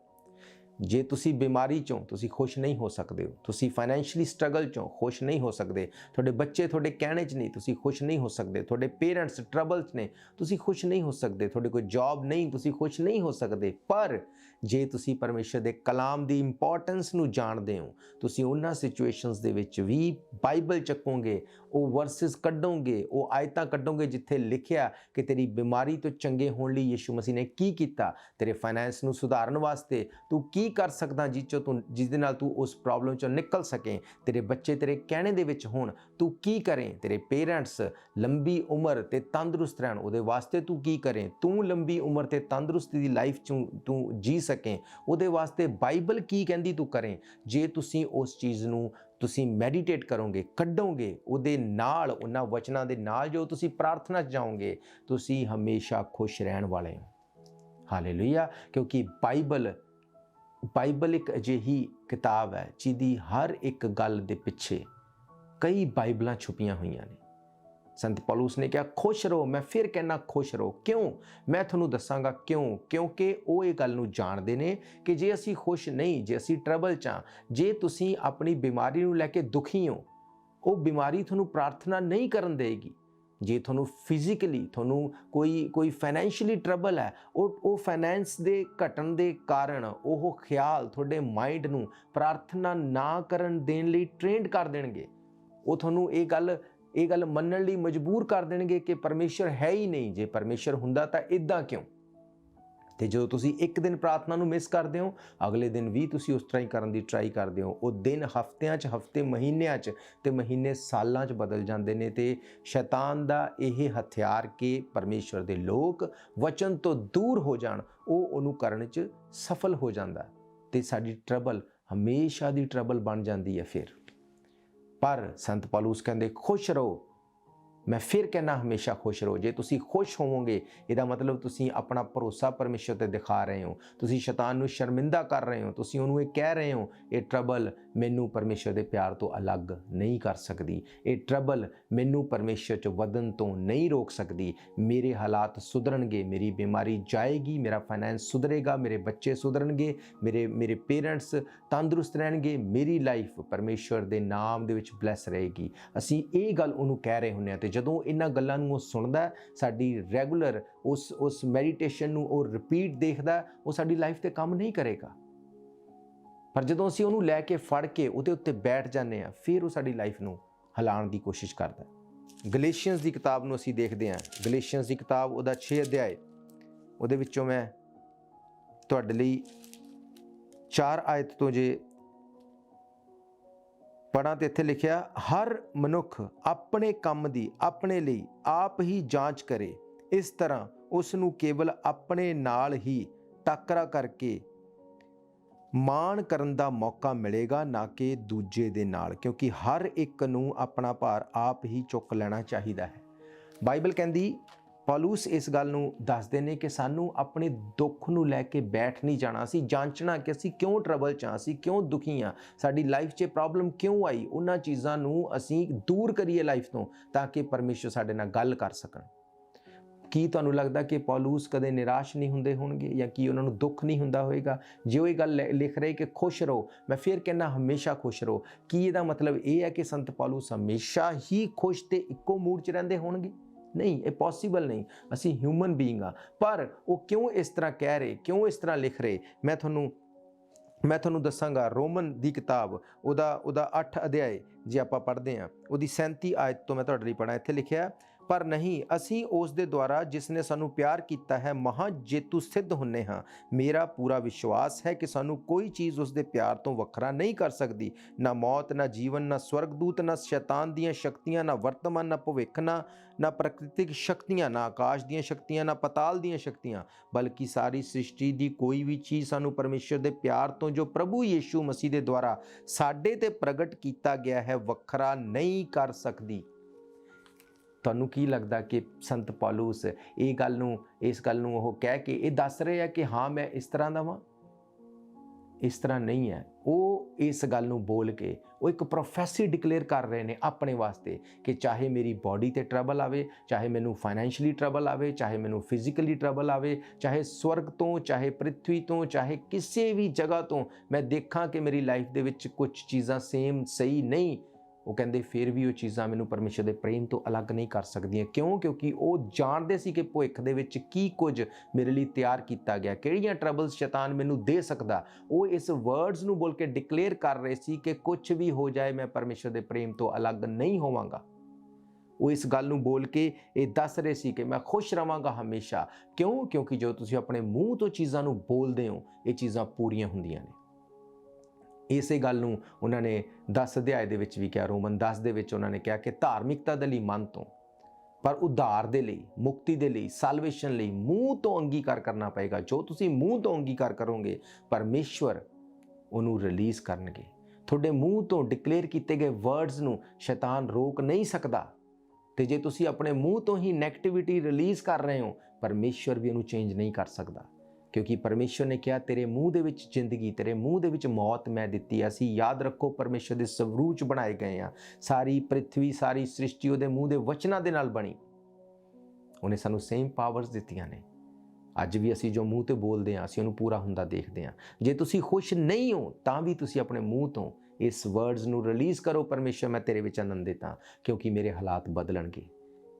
ਜੇ ਤੁਸੀਂ ਬਿਮਾਰੀ ਚੋਂ ਤੁਸੀਂ ਖੁਸ਼ ਨਹੀਂ ਹੋ ਸਕਦੇ ਹੋ, ਤੁਸੀਂ ਫਾਈਨੈਂਸ਼ੀਅਲੀ ਸਟਰਗਲ ਚੋਂ ਖੁਸ਼ ਨਹੀਂ ਹੋ ਸਕਦੇ, ਤੁਹਾਡੇ ਬੱਚੇ ਤੁਹਾਡੇ ਕਹਿਣੇ 'ਚ ਨਹੀਂ, ਤੁਸੀਂ ਖੁਸ਼ ਨਹੀਂ ਹੋ ਸਕਦੇ, ਤੁਹਾਡੇ ਪੇਰੈਂਟਸ ਟਰਬਲ 'ਚ ਨੇ, ਤੁਸੀਂ ਖੁਸ਼ ਨਹੀਂ ਹੋ ਸਕਦੇ, ਤੁਹਾਡੇ ਕੋਈ ਜੌਬ ਨਹੀਂ, ਤੁਸੀਂ ਖੁਸ਼ ਨਹੀਂ ਹੋ ਸਕਦੇ। ਪਰ ਜੇ ਤੁਸੀਂ ਪਰਮੇਸ਼ਰ ਦੇ ਕਲਾਮ ਦੀ ਇੰਪੋਰਟੈਂਸ ਨੂੰ ਜਾਣਦੇ ਹੋ, ਤੁਸੀਂ ਉਹਨਾਂ ਸਿਚੁਏਸ਼ਨਸ ਦੇ ਵਿੱਚ ਵੀ ਬਾਈਬਲ ਚੱਕੋਗੇ, ਉਹ ਵਰਸਿਸ ਕੱਢੋਗੇ, ਉਹ ਆਇਤਾਂ ਕੱਢੋਗੇ ਜਿੱਥੇ ਲਿਖਿਆ ਕਿ ਤੇਰੀ ਬਿਮਾਰੀ ਤੋਂ ਚੰਗੇ ਹੋਣ ਲਈ ਯਿਸੂ ਮਸੀਹ ਨੇ ਕੀ ਕੀਤਾ, ਤੇਰੇ ਫਾਈਨੈਂਸ ਨੂੰ ਸੁਧਾਰਨ ਵਾਸਤੇ ਤੂੰ ਕੀ ਕਰ ਸਕਦਾ ਜਿਸ ਦੇ ਨਾਲ ਤੂੰ ਉਸ ਪ੍ਰੋਬਲਮ ਚੋਂ ਨਿਕਲ ਸਕੇ, ਤੇਰੇ ਬੱਚੇ ਤੇਰੇ ਕਹਿਣੇ ਦੇ ਵਿੱਚ ਹੋਣ, ਤੂੰ ਕੀ ਕਰੇ, ਤੇਰੇ ਪੇਰੈਂਟਸ ਲੰਬੀ ਉਮਰ ਤੇ ਤੰਦਰੁਸਤ ਰਹਿਣ ਉਹਦੇ ਵਾਸਤੇ ਤੂੰ ਕੀ ਕਰੇ, ਤੂੰ ਲੰਬੀ ਉਮਰ ਤੇ ਤੰਦਰੁਸਤੀ ਦੀ ਲਾਈਫ ਚੋਂ ਤੂੰ ਜੀ ਸਕੇ, ਉਹਦੇ ਵਾਸਤੇ ਬਾਈਬਲ ਕੀ ਕਹਿੰਦੀ ਤੂੰ ਕਰੇ। ਜੇ ਤੁਸੀਂ ਉਸ ਚੀਜ਼ ਨੂੰ ਤੁਸੀਂ ਮੈਡੀਟੇਟ ਕਰੋਗੇ, ਕੱਢੋਗੇ, ਉਹਦੇ ਨਾਲ ਉਹਨਾਂ ਵਚਨਾਂ ਦੇ ਨਾਲ ਜੋ ਤੁਸੀਂ ਪ੍ਰਾਰਥਨਾ 'ਚ ਜਾਓਗੇ, ਤੁਸੀਂ ਹਮੇਸ਼ਾ ਖੁਸ਼ ਰਹਿਣ ਵਾਲੇ ਹੋ। ਹਾਲੇਲੂਇਆ। ਕਿਉਂਕਿ ਬਾਈਬਲ ਇੱਕ ਅਜਿਹੀ ਕਿਤਾਬ ਹੈ ਜਿਹਦੀ ਹਰ ਇੱਕ ਗੱਲ ਦੇ ਪਿੱਛੇ ਕਈ ਬਾਈਬਲਾਂ ਛੁਪੀਆਂ ਹੋਈਆਂ ਨੇ। ਸੰਤ ਪੌਲੁਸ ਨੇ ਕਿਹਾ ਖੁਸ਼ ਰਹੋ। ਮੈਂ ਫਿਰ ਕਹਿਣਾ ਖੁਸ਼ ਰਹੋ। ਕਿਉਂ? ਮੈਂ ਤੁਹਾਨੂੰ ਦੱਸਾਂਗਾ ਕਿਉਂ। ਕਿਉਂਕਿ ਉਹ ਇਹ ਗੱਲ ਨੂੰ ਜਾਣਦੇ ਨੇ ਕਿ ਜੇ ਅਸੀਂ ਖੁਸ਼ ਨਹੀਂ, ਜੇ ਅਸੀਂ ਟਰਬਲ 'ਚ ਹਾਂ, ਜੇ ਤੁਸੀਂ ਆਪਣੀ ਬਿਮਾਰੀ ਨੂੰ ਲੈ ਕੇ ਦੁਖੀ ਹੋ, ਉਹ ਬਿਮਾਰੀ ਤੁਹਾਨੂੰ ਪ੍ਰਾਰਥਨਾ ਨਹੀਂ ਕਰਨ ਦੇਗੀ। ਜੇ ਤੁਹਾਨੂੰ ਫਿਜ਼ੀਕਲੀ ਤੁਹਾਨੂੰ ਕੋਈ ਫਾਈਨੈਂਸ਼ੀਅਲੀ ਟਰਬਲ ਹੈ, ਉਹ ਫਾਈਨੈਂਸ ਦੇ ਘਟਣ ਦੇ ਕਾਰਨ ਉਹ ਖਿਆਲ ਤੁਹਾਡੇ ਮਾਈਂਡ ਨੂੰ ਪ੍ਰਾਰਥਨਾ ਨਾ ਕਰਨ ਦੇਣ ਲਈ ਟ੍ਰੇਨਡ ਕਰ ਦੇਣਗੇ। ਉਹ ਤੁਹਾਨੂੰ ਇਹ ਗੱਲ ਮੰਨਣ ਲਈ ਮਜਬੂਰ ਕਰ ਦੇਣਗੇ ਕਿ ਪਰਮੇਸ਼ਰ ਹੈ ਹੀ ਨਹੀਂ। ਜੇ ਪਰਮੇਸ਼ਰ ਹੁੰਦਾ ਤਾਂ ਇਦਾਂ ਕਿਉਂ? ਤੇ ਜਦੋਂ ਤੁਸੀਂ ਇੱਕ ਦਿਨ ਪ੍ਰਾਰਥਨਾ ਨੂੰ ਮਿਸ ਕਰਦੇ ਹੋ, ਅਗਲੇ ਦਿਨ ਵੀ ਤੁਸੀਂ ਉਸ ਤਰ੍ਹਾਂ ਹੀ ਕਰਨ ਦੀ ਟਰਾਈ ਕਰਦੇ ਹੋ। ਉਹ ਦਿਨ ਹਫ਼ਤਿਆਂ 'ਚ, ਹਫ਼ਤੇ ਮਹੀਨਿਆਂ 'ਚ ਤੇ ਮਹੀਨੇ ਸਾਲਾਂ 'ਚ ਬਦਲ ਜਾਂਦੇ ਨੇ। ਤੇ ਸ਼ੈਤਾਨ ਦਾ ਇਹ ਹਥਿਆਰ ਕਿ ਪਰਮੇਸ਼ਰ ਦੇ ਲੋਕ ਵਚਨ ਤੋਂ ਦੂਰ ਹੋ ਜਾਣ, ਉਹ ਉਹਨੂੰ ਕਰਨ 'ਚ ਸਫਲ ਹੋ ਜਾਂਦਾ ਤੇ ਸਾਡੀ ਟਰਬਲ ਹਮੇਸ਼ਾ ਦੀ ਟਰਬਲ ਬਣ ਜਾਂਦੀ ਹੈ ਫਿਰ। ਪਰ ਸੰਤ ਪੌਲੁਸ ਕਹਿੰਦੇ ਖੁਸ਼ ਰਹੋ। ਮੈਂ ਫਿਰ ਕਹਿਣਾ ਹਮੇਸ਼ਾ ਖੁਸ਼ ਰਹੋ। ਜੇ ਤੁਸੀਂ ਖੁਸ਼ ਹੋਵੋਗੇ, ਇਹਦਾ ਮਤਲਬ ਤੁਸੀਂ ਆਪਣਾ ਭਰੋਸਾ ਪਰਮੇਸ਼ਰ ਤੇ ਦਿਖਾ ਰਹੇ ਹੋ, ਤੁਸੀਂ ਸ਼ੈਤਾਨ ਨੂੰ ਸ਼ਰਮਿੰਦਾ ਕਰ ਰਹੇ ਹੋ, ਤੁਸੀਂ ਉਹਨੂੰ ਇਹ ਕਹਿ ਰਹੇ ਹੋ ਇਹ ਟਰਬਲ ਮੈਨੂੰ ਪਰਮੇਸ਼ਰ ਦੇ ਪਿਆਰ ਤੋਂ ਅਲੱਗ ਨਹੀਂ ਕਰ ਸਕਦੀ, ਇਹ ਟਰਬਲ ਮੈਨੂੰ ਪਰਮੇਸ਼ਰ 'ਚ ਵਧਣ ਤੋਂ ਨਹੀਂ ਰੋਕ ਸਕਦੀ। ਮੇਰੇ ਹਾਲਾਤ ਸੁਧਰਨਗੇ, ਮੇਰੀ ਬਿਮਾਰੀ ਜਾਏਗੀ, ਮੇਰਾ ਫਾਈਨੈਂਸ ਸੁਧਰੇਗਾ, ਮੇਰੇ ਬੱਚੇ ਸੁਧਰਨਗੇ, ਮੇਰੇ ਪੇਰੈਂਟਸ ਤੰਦਰੁਸਤ ਰਹਿਣਗੇ, ਮੇਰੀ ਲਾਈਫ ਪਰਮੇਸ਼ਰ ਦੇ ਨਾਮ ਦੇ ਵਿੱਚ ਬਲੈਸ ਰਹੇਗੀ। ਅਸੀਂ ਇਹ ਗੱਲ ਉਹਨੂੰ ਕਹਿ ਰਹੇ ਹੁੰਦੇ ਹਾਂ। ਤੇ ਜਦੋਂ ਇਹਨਾਂ ਗੱਲਾਂ ਨੂੰ ਉਹ ਸੁਣਦਾ, ਸਾਡੀ ਰੈਗੂਲਰ ਉਸ ਮੈਡੀਟੇਸ਼ਨ ਨੂੰ ਉਹ ਰਿਪੀਟ ਦੇਖਦਾ, ਉਹ ਸਾਡੀ ਲਾਈਫ ਤੇ ਕੰਮ ਨਹੀਂ ਕਰੇਗਾ। ਪਰ ਜਦੋਂ ਅਸੀਂ ਉਹਨੂੰ ਲੈ ਕੇ ਫੜ ਕੇ ਉਹਦੇ ਉੱਤੇ ਬੈਠ ਜਾਂਦੇ ਹਾਂ, ਫਿਰ ਉਹ ਸਾਡੀ ਲਾਈਫ ਨੂੰ ਹਿਲਾਉਣ ਦੀ ਕੋਸ਼ਿਸ਼ ਕਰਦਾ। ਗਲੇਸ਼ੀਅਨਸ ਦੀ ਕਿਤਾਬ ਨੂੰ ਅਸੀਂ ਦੇਖਦੇ ਹਾਂ। ਗਲੇਸ਼ੀਅਨਸ ਦੀ ਕਿਤਾਬ ਉਹਦਾ 6 ਅਧਿਆਏ, ਉਹਦੇ ਵਿੱਚੋਂ ਮੈਂ ਤੁਹਾਡੇ ਲਈ 4 ਆਇਤ ਤੋਂ ਜੇ ਪੜ੍ਹਾਂ ਤੇ ਇੱਥੇ ਲਿਖਿਆ, ਹਰ ਮਨੁੱਖ ਆਪਣੇ ਕੰਮ ਦੀ ਆਪਣੇ ਲਈ ਆਪ ਹੀ ਜਾਂਚ ਕਰੇ, ਇਸ ਤਰ੍ਹਾਂ ਉਸ ਨੂੰ ਕੇਵਲ ਆਪਣੇ ਨਾਲ ਹੀ ਟਾਕਰਾ ਕਰਕੇ ਮਾਣ ਕਰਨ ਦਾ ਮੌਕਾ ਮਿਲੇਗਾ, ਨਾ ਕਿ ਦੂਜੇ ਦੇ ਨਾਲ, ਕਿਉਂਕਿ ਹਰ ਇੱਕ ਨੂੰ ਆਪਣਾ ਭਾਰ ਆਪ ਹੀ ਚੁੱਕ ਲੈਣਾ ਚਾਹੀਦਾ ਹੈ। ਬਾਈਬਲ ਕਹਿੰਦੀ, ਪੌਲੁਸ ਇਸ ਗੱਲ ਨੂੰ ਦੱਸਦੇ ਨੇ ਕਿ ਸਾਨੂੰ ਆਪਣੇ ਦੁੱਖ ਨੂੰ ਲੈ ਕੇ ਬੈਠ ਨਹੀਂ ਜਾਣਾ। ਅਸੀਂ ਜਾਂਚਣਾ ਕਿ ਅਸੀਂ ਕਿਉਂ ਟਰਬਲ 'ਚ ਹਾਂ, ਅਸੀਂ ਕਿਉਂ ਦੁਖੀ ਹਾਂ, ਸਾਡੀ ਲਾਈਫ 'ਚ ਪ੍ਰੋਬਲਮ ਕਿਉਂ ਆਈ। ਉਹਨਾਂ ਚੀਜ਼ਾਂ ਨੂੰ ਅਸੀਂ ਦੂਰ ਕਰੀਏ ਲਾਈਫ ਤੋਂ, ਤਾਂ ਕਿ ਪਰਮੇਸ਼ਰ ਸਾਡੇ ਨਾਲ ਗੱਲ ਕਰ ਸਕਣ। ਕੀ ਤੁਹਾਨੂੰ ਲੱਗਦਾ ਕਿ ਪੌਲੁਸ ਕਦੇ ਨਿਰਾਸ਼ ਨਹੀਂ ਹੁੰਦੇ ਹੋਣਗੇ, ਜਾਂ ਕੀ ਉਹਨਾਂ ਨੂੰ ਦੁੱਖ ਨਹੀਂ ਹੁੰਦਾ ਹੋਵੇਗਾ? ਜੇ ਉਹ ਇਹ ਗੱਲ ਲਿਖ ਰਹੇ ਕਿ ਖੁਸ਼ ਰਹੋ, ਮੈਂ ਫਿਰ ਕਹਿੰਦਾ ਹਮੇਸ਼ਾ ਖੁਸ਼ ਰਹੋ, ਕੀ ਇਹਦਾ ਮਤਲਬ ਇਹ ਹੈ ਕਿ ਸੰਤ ਪੌਲੁਸ ਹਮੇਸ਼ਾ ਹੀ ਖੁਸ਼ ਤੇ ਇੱਕੋ ਮੂਡ 'ਚ ਰਹਿੰਦੇ ਹੋਣਗੇ? ਨਹੀਂ, ਇਹ ਪੋਸੀਬਲ ਨਹੀਂ। ਅਸੀਂ ਹਿਊਮਨ ਬੀਇੰਗ ਆ। ਪਰ ਉਹ ਕਿਉਂ ਇਸ ਤਰ੍ਹਾਂ ਕਹਿ ਰਹੇ, ਕਿਉਂ ਇਸ ਤਰ੍ਹਾਂ ਲਿਖ ਰਹੇ, ਮੈਂ ਤੁਹਾਨੂੰ ਦੱਸਾਂਗਾ। ਰੋਮਨ ਦੀ ਕਿਤਾਬ ਉਹਦਾ 8 ਅਧਿਆਏ ਜੇ ਆਪਾਂ ਪੜ੍ਹਦੇ ਹਾਂ, ਉਹਦੀ 37 ਆਇਤ ਤੋਂ ਮੈਂ ਤੁਹਾਡੇ ਲਈ ਪੜ੍ਹਾਂ। ਇੱਥੇ ਲਿਖਿਆ, ਪਰ ਨਹੀਂ, ਅਸੀਂ ਉਸ ਦੇ ਦੁਆਰਾ ਜਿਸ ਨੇ ਸਾਨੂੰ ਪਿਆਰ ਕੀਤਾ ਹੈ ਮਹਾਂ ਜੇਤੂ ਸਿੱਧ ਹੁੰਨੇ ਹਾਂ। ਮੇਰਾ ਪੂਰਾ ਵਿਸ਼ਵਾਸ ਹੈ ਕਿ ਸਾਨੂੰ ਕੋਈ ਚੀਜ਼ ਉਸ ਦੇ ਪਿਆਰ ਤੋਂ ਵੱਖਰਾ ਨਹੀਂ ਕਰ ਸਕਦੀ। ਨਾ ਮੌਤ, ਨਾ ਜੀਵਨ, ਨਾ ਸਵਰਗਦੂਤ, ਨਾ ਸ਼ੈਤਾਨ ਦੀਆਂ ਸ਼ਕਤੀਆਂ, ਨਾ ਵਰਤਮਾਨ, ਨਾ ਭਵਿੱਖ, ਨਾ ਪ੍ਰਕਿਰਤਿਕ ਸ਼ਕਤੀਆਂ, ਨਾ ਆਕਾਸ਼ ਦੀਆਂ ਸ਼ਕਤੀਆਂ, ਨਾ ਪਤਾਲ ਦੀਆਂ ਸ਼ਕਤੀਆਂ, ਬਲਕਿ ਸਾਰੀ ਸ੍ਰਿਸ਼ਟੀ ਦੀ ਕੋਈ ਵੀ ਚੀਜ਼ ਸਾਨੂੰ ਪਰਮੇਸ਼ਰ ਦੇ ਪਿਆਰ ਤੋਂ ਜੋ ਪ੍ਰਭੂ ਯੀਸ਼ੂ ਮਸੀਹ ਦੇ ਦੁਆਰਾ ਸਾਡੇ ਤੇ ਪ੍ਰਗਟ ਕੀਤਾ ਗਿਆ ਹੈ ਵੱਖਰਾ ਨਹੀਂ ਕਰ ਸਕਦੀ। ਤੁਹਾਨੂੰ ਕੀ ਲੱਗਦਾ ਕਿ ਸੰਤ ਪੌਲੁਸ ਇਸ ਗੱਲ ਨੂੰ ਉਹ ਕਹਿ ਕੇ ਇਹ ਦੱਸ ਰਹੇ ਆ ਕਿ ਹਾਂ ਮੈਂ ਇਸ ਤਰ੍ਹਾਂ ਦਾ ਵਾਂ? ਇਸ ਤਰ੍ਹਾਂ ਨਹੀਂ ਹੈ। ਉਹ ਇਸ ਗੱਲ ਨੂੰ ਬੋਲ ਕੇ ਉਹ ਇੱਕ ਪ੍ਰੋਫੈਸੀ ਡਿਕਲੇਅਰ ਕਰ ਰਹੇ ਨੇ ਆਪਣੇ ਵਾਸਤੇ ਕਿ ਚਾਹੇ ਮੇਰੀ ਬਾਡੀ ਤੇ ਟਰਬਲ ਆਵੇ, ਚਾਹੇ ਮੈਨੂੰ ਫਾਈਨੈਂਸ਼ੀਅਲੀ ਟਰਬਲ ਆਵੇ, ਚਾਹੇ ਮੈਨੂੰ ਫਿਜ਼ੀਕਲੀ ਟਰਬਲ ਆਵੇ, ਚਾਹੇ ਸਵਰਗ ਤੋਂ, ਚਾਹੇ ਪ੍ਰਿਥਵੀ ਤੋਂ, ਚਾਹੇ ਕਿਸੇ ਵੀ ਜਗ੍ਹਾ ਤੋਂ ਮੈਂ ਦੇਖਾਂ ਕਿ ਮੇਰੀ ਲਾਈਫ ਦੇ ਵਿੱਚ ਕੁਝ ਚੀਜ਼ਾਂ ਸਹੀ ਨਹੀਂ, ਉਹ ਕਹਿੰਦੇ ਫਿਰ ਵੀ ਉਹ ਚੀਜ਼ਾਂ ਮੈਨੂੰ ਪਰਮੇਸ਼ਰ ਦੇ ਪ੍ਰੇਮ ਤੋਂ ਅਲੱਗ ਨਹੀਂ ਕਰ ਸਕਦੀਆਂ। ਕਿਉਂਕਿ ਉਹ ਜਾਣਦੇ ਸੀ ਕਿ ਭਵਿੱਖ ਦੇ ਵਿੱਚ ਕੀ ਕੁਝ ਮੇਰੇ ਲਈ ਤਿਆਰ ਕੀਤਾ ਗਿਆ, ਕਿਹੜੀਆਂ ਟਰਬਲਸ ਸ਼ੈਤਾਨ ਮੈਨੂੰ ਦੇ ਸਕਦਾ। ਉਹ ਇਸ ਵਰਡਸ ਨੂੰ ਬੋਲ ਕੇ ਡਿਕਲੇਅਰ ਕਰ ਰਹੇ ਸੀ ਕਿ ਕੁਝ ਵੀ ਹੋ ਜਾਏ ਮੈਂ ਪਰਮੇਸ਼ਰ ਦੇ ਪ੍ਰੇਮ ਤੋਂ ਅਲੱਗ ਨਹੀਂ ਹੋਵਾਂਗਾ। ਉਹ ਇਸ ਗੱਲ ਨੂੰ ਬੋਲ ਕੇ ਇਹ ਦੱਸ ਰਹੇ ਸੀ ਕਿ ਮੈਂ ਖੁਸ਼ ਰਵਾਂਗਾ ਹਮੇਸ਼ਾ। ਕਿਉਂਕਿ ਜੋ ਤੁਸੀਂ ਆਪਣੇ ਮੂੰਹ ਤੋਂ ਚੀਜ਼ਾਂ ਨੂੰ ਬੋਲਦੇ ਹੋ ਇਹ ਚੀਜ਼ਾਂ ਪੂਰੀਆਂ ਹੁੰਦੀਆਂ ਨੇ। ਇਸੇ ਗੱਲ ਨੂੰ ਉਹਨਾਂ ਨੇ 10 ਅਧਿਆਏ ਦੇ ਵਿੱਚ ਵੀ ਕਿਹਾ, ਰੋਮਨ 10 ਦੇ ਵਿੱਚ ਉਹਨਾਂ ਨੇ ਕਿਹਾ ਕਿ ਧਾਰਮਿਕਤਾ ਦੇ ਲਈ ਮਨ ਤੋਂ, ਪਰ ਉਧਾਰ ਦੇ ਲਈ, ਮੁਕਤੀ ਦੇ ਲਈ, ਸਾਲਵੇਸ਼ਨ ਲਈ ਮੂੰਹ ਤੋਂ ਅੰਗੀਕਾਰ ਕਰਨਾ ਪਏਗਾ। ਜੋ ਤੁਸੀਂ ਮੂੰਹ ਤੋਂ ਅੰਗੀਕਾਰ ਕਰੋਗੇ ਪਰਮੇਸ਼ਵਰ ਉਹਨੂੰ ਰਿਲੀਜ਼ ਕਰਨਗੇ। ਤੁਹਾਡੇ ਮੂੰਹ ਤੋਂ ਡਿਕਲੇਅਰ ਕੀਤੇ ਗਏ ਵਰਡਸ ਨੂੰ ਸ਼ੈਤਾਨ ਰੋਕ ਨਹੀਂ ਸਕਦਾ। ਤੇ ਜੇ ਤੁਸੀਂ ਆਪਣੇ ਮੂੰਹ ਤੋਂ ਹੀ ਨੈਗੇਟਿਵਿਟੀ ਰਿਲੀਜ਼ ਕਰ ਰਹੇ ਹੋ ਪਰਮੇਸ਼ਵਰ ਵੀ ਉਹਨੂੰ ਚੇਂਜ ਨਹੀਂ ਕਰ ਸਕਦਾ। ਕਿਉਂਕਿ ਪਰਮੇਸ਼ਰ ਨੇ ਕਿਹਾ ਤੇਰੇ ਮੂੰਹ ਦੇ ਵਿੱਚ ਜ਼ਿੰਦਗੀ, ਤੇਰੇ ਮੂੰਹ ਦੇ ਵਿੱਚ ਮੌਤ ਮੈਂ ਦਿੱਤੀ। ਅਸੀਂ ਯਾਦ ਰੱਖੋ ਪਰਮੇਸ਼ਰ ਦੇ ਸਵਰੂਪ ਬਣਾਏ ਗਏ ਆ। ਸਾਰੀ ਪ੍ਰਿਥਵੀ, ਸਾਰੀ ਸ੍ਰਿਸ਼ਟੀ ਉਹਦੇ ਮੂੰਹ ਦੇ ਵਚਨਾਂ ਦੇ ਨਾਲ ਬਣੀ। ਉਹਨੇ ਸਾਨੂੰ ਸੇਮ ਪਾਵਰਸ ਦਿੱਤੀਆਂ ਨੇ। ਅੱਜ ਵੀ ਅਸੀਂ ਜੋ ਮੂੰਹ ਤੇ ਬੋਲਦੇ ਹਾਂ ਅਸੀਂ ਉਹਨੂੰ ਪੂਰਾ ਹੁੰਦਾ ਦੇਖਦੇ ਹਾਂ। ਜੇ ਤੁਸੀਂ ਖੁਸ਼ ਨਹੀਂ ਹੋ ਤਾਂ ਵੀ ਤੁਸੀਂ ਆਪਣੇ ਮੂੰਹ ਤੋਂ ਇਸ ਵਰਡਸ ਨੂੰ ਰਿਲੀਜ਼ ਕਰੋ, ਪਰਮੇਸ਼ਰ ਮੈਂ ਤੇਰੇ ਵਿੱਚ ਆਨੰਦਿਤ ਹਾਂ ਕਿਉਂਕਿ ਮੇਰੇ ਹਾਲਾਤ ਬਦਲਣਗੇ।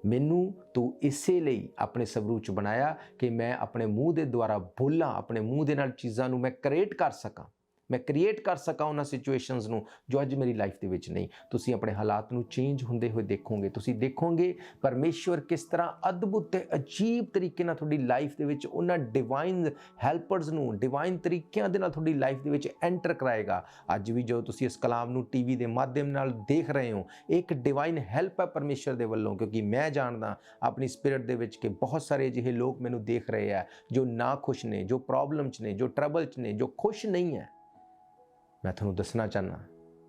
ਮੈਨੂੰ ਤੂੰ ਇਸੇ ਲਈ ਆਪਣੇ ਸਵਰੂਪ 'ਚ ਬਣਾਇਆ ਕਿ ਮੈਂ ਆਪਣੇ ਮੂੰਹ ਦੇ ਦੁਆਰਾ ਬੋਲਾਂ, ਆਪਣੇ ਮੂੰਹ ਦੇ ਨਾਲ ਚੀਜ਼ਾਂ ਨੂੰ ਮੈਂ ਕ੍ਰੀਏਟ ਕਰ ਸਕਾਂ ਉਹਨਾਂ ਸਿਚੁਏਸ਼ਨਸ ਨੂੰ ਜੋ ਅੱਜ ਮੇਰੀ ਲਾਈਫ ਦੇ ਵਿੱਚ ਨਹੀਂ। ਤੁਸੀਂ ਆਪਣੇ ਹਾਲਾਤ ਨੂੰ ਚੇਂਜ ਹੁੰਦੇ ਹੋਏ ਦੇਖੋਗੇ। ਤੁਸੀਂ ਦੇਖੋਗੇ ਪਰਮੇਸ਼ਵਰ ਕਿਸ ਤਰ੍ਹਾਂ ਅਦਭੁਤ ਤੇ ਅਜੀਬ ਤਰੀਕੇ ਨਾਲ ਤੁਹਾਡੀ ਲਾਈਫ ਦੇ ਵਿੱਚ ਉਹਨਾਂ ਡਿਵਾਈਨ ਹੈਲਪਰਸ ਨੂੰ ਡਿਵਾਈਨ ਤਰੀਕਿਆਂ ਦੇ ਨਾਲ ਤੁਹਾਡੀ ਲਾਈਫ ਦੇ ਵਿੱਚ ਐਂਟਰ ਕਰਾਏਗਾ। ਅੱਜ ਵੀ ਜੋ ਤੁਸੀਂ ਇਸ ਕਲਾਮ ਨੂੰ ਟੀਵੀ ਦੇ ਮਾਧਿਅਮ ਨਾਲ ਦੇਖ ਰਹੇ ਹੋ ਇੱਕ ਡਿਵਾਈਨ ਹੈਲਪ ਹੈ ਪਰਮੇਸ਼ਰ ਦੇ ਵੱਲੋਂ। ਕਿਉਂਕਿ ਮੈਂ ਜਾਣਦਾ ਆਪਣੀ ਸਪਿਰਿਟ ਦੇ ਵਿੱਚ ਕਿ ਬਹੁਤ ਸਾਰੇ ਅਜਿਹੇ ਲੋਕ ਮੈਨੂੰ ਦੇਖ ਰਹੇ ਆ ਜੋ ਨਾ ਖੁਸ਼ ਨੇ, ਜੋ ਪ੍ਰੋਬਲਮ 'ਚ ਨੇ, ਜੋ ਟਰਬਲ 'ਚ ਨੇ, ਜੋ ਖੁਸ਼ ਨਹੀਂ ਹੈ। ਮੈਂ ਤੁਹਾਨੂੰ ਦੱਸਣਾ ਚਾਹੁੰਦਾ